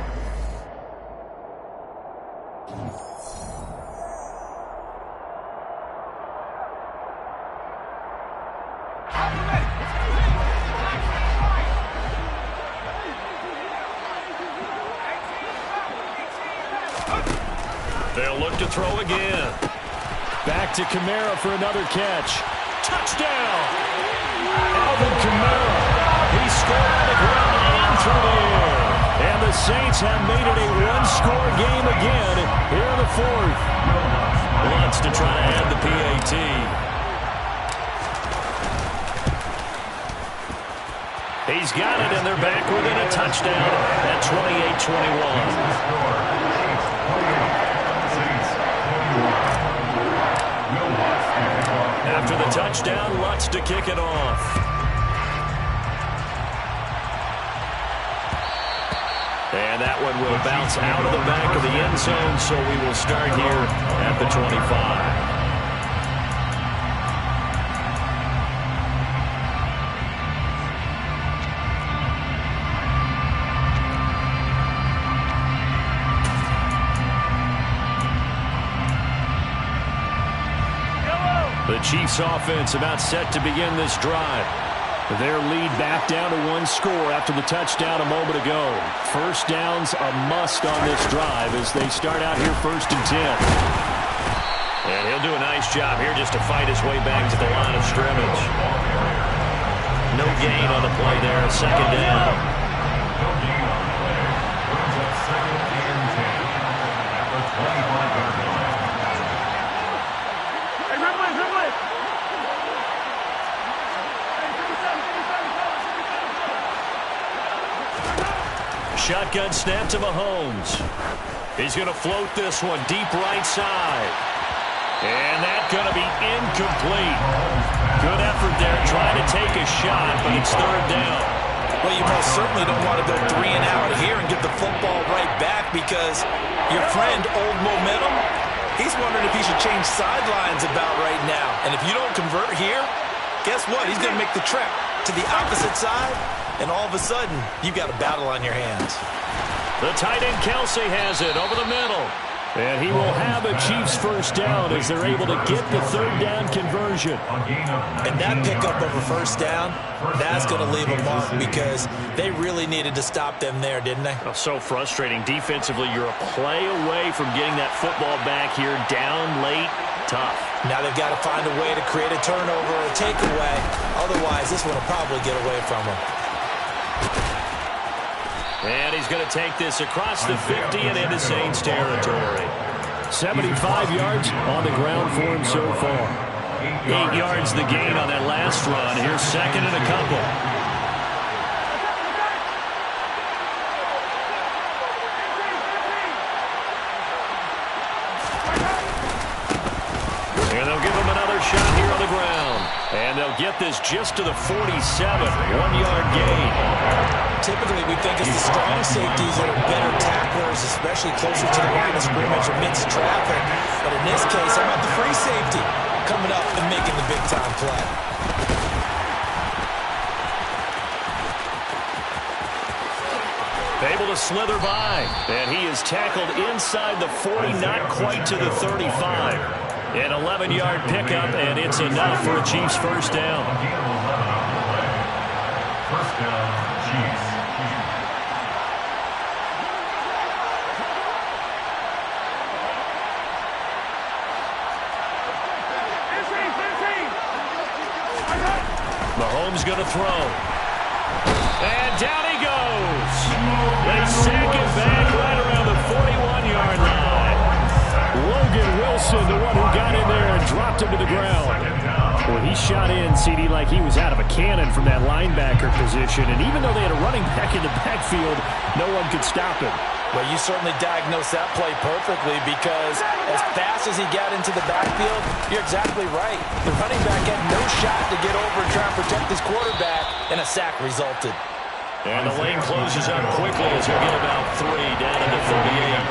Speaker 1: They'll look to throw again. Back to Kamara for another catch. Touchdown! Alvin Kamara. He scored on the ground and through the air. And the Saints have made it a one-score game again here in the 4th. Wants to try to add the PAT. He's got it, and they're back within a touchdown at 28-21. After the touchdown, Lutz to kick it off. And that one will bounce out of the back of the end zone, so we will start here at the 25. The Chiefs offense about set to begin this drive. Their lead back down to 1 score after the touchdown a moment ago. 1st down's a must on this drive as they start out here 1st and 10. And he'll do a nice job here just to fight his way back to the line of scrimmage. No gain on the play there, 2nd down. Shotgun snap to Mahomes. He's going to float this one deep right side. And that's going to be incomplete. Good effort there trying to take a shot, but it's 3rd down.
Speaker 2: Well, you most certainly don't want to go 3 and out here and give the football right back because your friend, Old Momentum, he's wondering if he should change sidelines about right now. And if you don't convert here, guess what? He's going to make the trek to the opposite side, and all of a sudden, you've got a battle on your hands.
Speaker 1: The tight end Kelsey has it over the middle. And he will have a Chiefs 1st down as they're able to get the 3rd down conversion.
Speaker 2: And that pickup of a 1st down, that's going to leave a mark because they really needed to stop them there, didn't they?
Speaker 1: Oh, so frustrating. Defensively, you're a play away from getting that football back here down late. Tough.
Speaker 2: Now they've got to find a way to create a turnover or a takeaway. Otherwise, this one will probably get away from them.
Speaker 1: And he's going to take this across the 50 and into Saints territory. 75 yards on the ground for him so far. 8 yards the gain on that last run. Here's 2nd and a couple. And they'll give him another shot here on the ground. And they'll get this just to the 47. 1-yard gain.
Speaker 2: Typically, we think it's the strong safeties that are better tacklers, especially closer to the line of scrimmage amidst traffic. But in this case, how about the free safety coming up and making the big-time play?
Speaker 1: Able to slither by. And he is tackled inside the 40, not quite to the 35. An 11-yard pickup, and it's enough for a Chiefs first down.
Speaker 4: First down, Chiefs.
Speaker 1: Mahomes going to throw. And down he goes. They sack him back right around the 41-yard line. Logan Wilson, the one who got in there and dropped him to the ground. Well, he shot in, CD, like he was out of a cannon from that linebacker position. And even though they had a running back in the backfield, no one could stop him.
Speaker 2: Well, you certainly diagnosed that play perfectly because as fast as he got into the backfield, you're exactly right. The running back had no shot to get over and try and protect his quarterback, and a sack resulted.
Speaker 1: And the lane closes up quickly as we get about 3 down to the 38.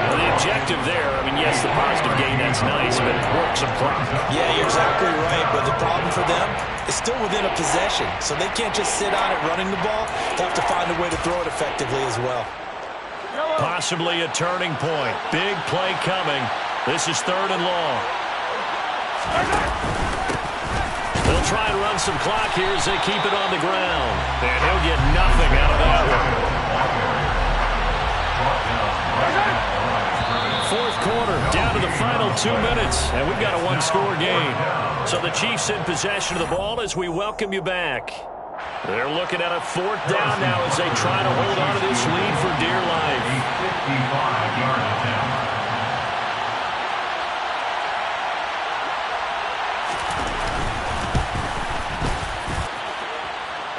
Speaker 1: Well, the objective there, I mean, yes, the positive gain, that's nice, but work some clock.
Speaker 2: Yeah, you're exactly right, but the problem for them is still within a possession, so they can't just sit on it running the ball. They have to find a way to throw it effectively as well.
Speaker 1: Possibly a turning point. Big play coming. This is 3rd and long. They'll try and run some clock here as they keep it on the ground. And he'll get nothing out of that one. 4th quarter, down to the final 2 minutes, and we've got a 1-score game. So the Chiefs in possession of the ball as we welcome you back. They're looking at a 4th down now as they try to hold on to this lead for dear life.
Speaker 4: 55-yard attempt.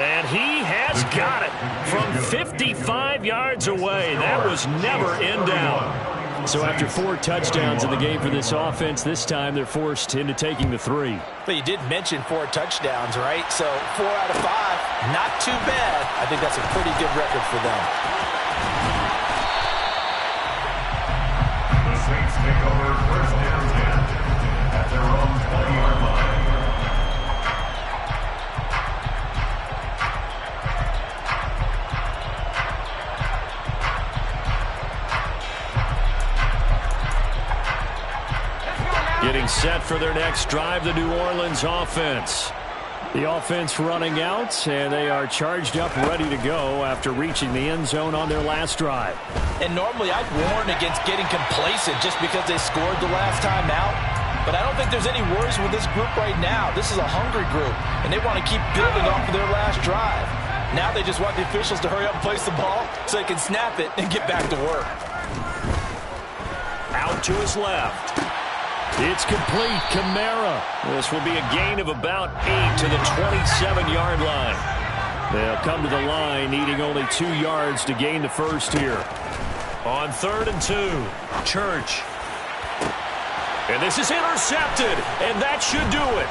Speaker 1: And he has got it from 55 yards away. That was never in doubt. So after 4 touchdowns in the game for this offense, this time they're forced into taking the 3.
Speaker 2: But you did mention 4 touchdowns, right? So 4 out of 5, not too bad. I think that's a pretty good record for them.
Speaker 4: The Saints take over first down 10 at their own 20-yard line.
Speaker 1: Getting set for their next drive, the New Orleans offense. The offense running out, and they are charged up, ready to go after reaching the end zone on their last drive.
Speaker 2: And normally I'd warn against getting complacent just because they scored the last time out. But I don't think there's any worries with this group right now. This is a hungry group, and they want to keep building off of their last drive. Now they just want the officials to hurry up and place the ball so they can snap it and get back to work.
Speaker 1: Out to his left. It's complete. Kamara. This will be a gain of about 8 to the 27-yard line. They'll come to the line needing only 2 yards to gain the first here. On 3rd and 2, Church. And this is intercepted, and that should do it.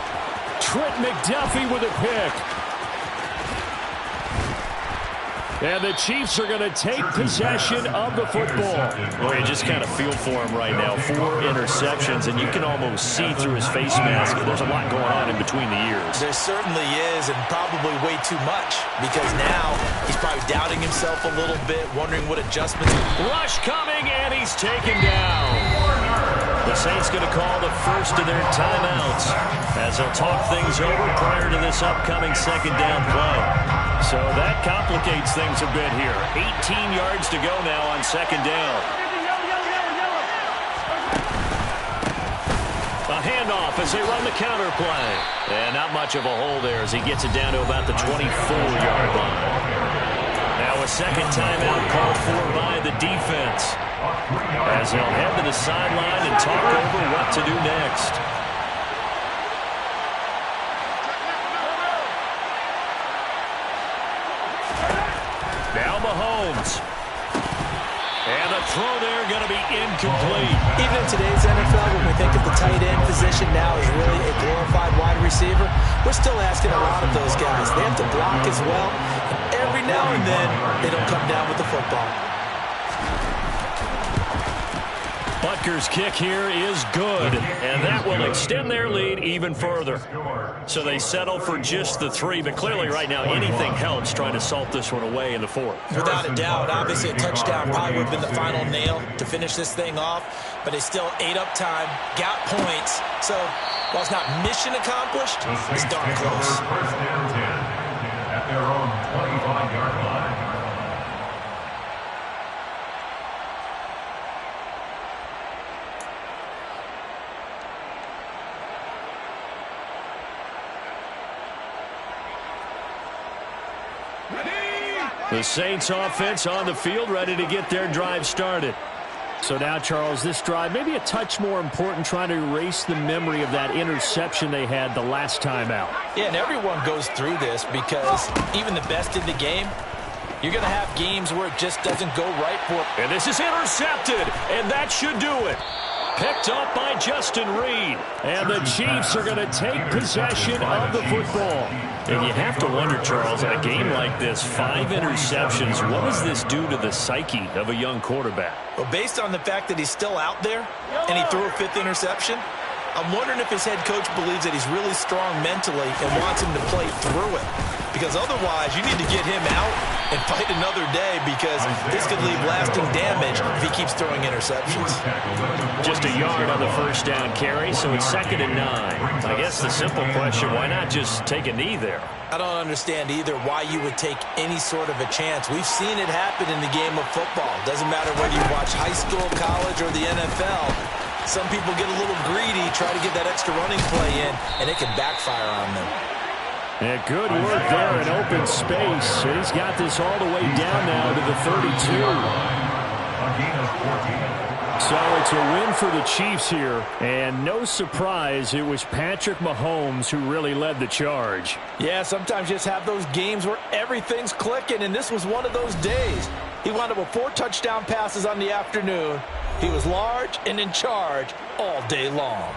Speaker 1: Trent McDuffie with a pick. And the Chiefs are going to take possession of the football. Well, you just kind of feel for him right now. 4 interceptions, and you can almost see through his face mask. There's a lot going on in between the ears.
Speaker 2: There certainly is, and probably way too much, because now he's probably doubting himself a little bit, wondering what adjustments.
Speaker 1: Rush coming, and he's taken down. The Saints going to call the first of their timeouts as they'll talk things over prior to this upcoming 2nd down play. So that complicates things a bit here. 18 yards to go now on 2nd down. A handoff as they run the counter play. And not much of a hole there as he gets it down to about the 24-yard line. Now a second timeout called for by the defense as they'll head to the sideline and talk over what to do next. Now Mahomes. And the throw there going to be incomplete.
Speaker 2: Even in today's NFL, when we think of the tight end position now as really a glorified wide receiver, we're still asking a lot of those guys. They have to block as well. And every now and then, they don't come down with the football.
Speaker 1: Butker's kick here is good, and that will extend their lead even further. So they settle for just the 3, but clearly right now anything helps trying to salt this one away in the 4th.
Speaker 2: Without a doubt, obviously a touchdown probably would have been the final nail to finish this thing off, but they still ate up time, got points. So while it's not mission accomplished, it's darn close.
Speaker 4: First and 10 at their own 25-yard line.
Speaker 1: The Saints offense on the field, ready to get their drive started. So now, Charles, this drive maybe a touch more important, trying to erase the memory of that interception they had the last time out.
Speaker 2: Yeah, and everyone goes through this because even the best in the game, you're going to have games where it just doesn't go right for them.
Speaker 1: And this is intercepted, and that should do it. Picked up by Justin Reed. And the Chiefs are going to take possession of the football. And you have to wonder, Charles, in a game like this, 5 interceptions, what does this do to the psyche of a young quarterback?
Speaker 2: Well, based on the fact that he's still out there and he threw a 5th interception, I'm wondering if his head coach believes that he's really strong mentally and wants him to play through it. Because otherwise, you need to get him out and fight another day, because this could leave lasting damage if he keeps throwing interceptions.
Speaker 1: Just a yard on the first down carry, so it's 2nd and 9. I guess the simple question, why not just take a knee there?
Speaker 2: I don't understand either why you would take any sort of a chance. We've seen it happen in the game of football. Doesn't matter whether you watch high school, college, or the NFL. Some people get a little greedy, try to get that extra running play in, and it can backfire on them.
Speaker 1: Yeah, good work there in open space. He's got this all the way down now to the 32. So it's a win for the Chiefs here, and no surprise, it was Patrick Mahomes who really led the charge.
Speaker 2: Yeah, sometimes you just have those games where everything's clicking, and this was one of those days. He wound up with 4 touchdown passes on the afternoon. He was large and in charge all day long.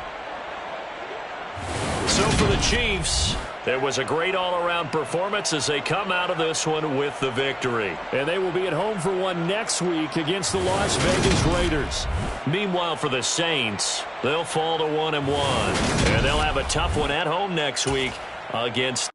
Speaker 1: So for the Chiefs, there was a great all-around performance as they come out of this one with the victory. And they will be at home for one next week against the Las Vegas Raiders. Meanwhile, for the Saints, they'll fall to 1-1. And they'll have a tough one at home next week against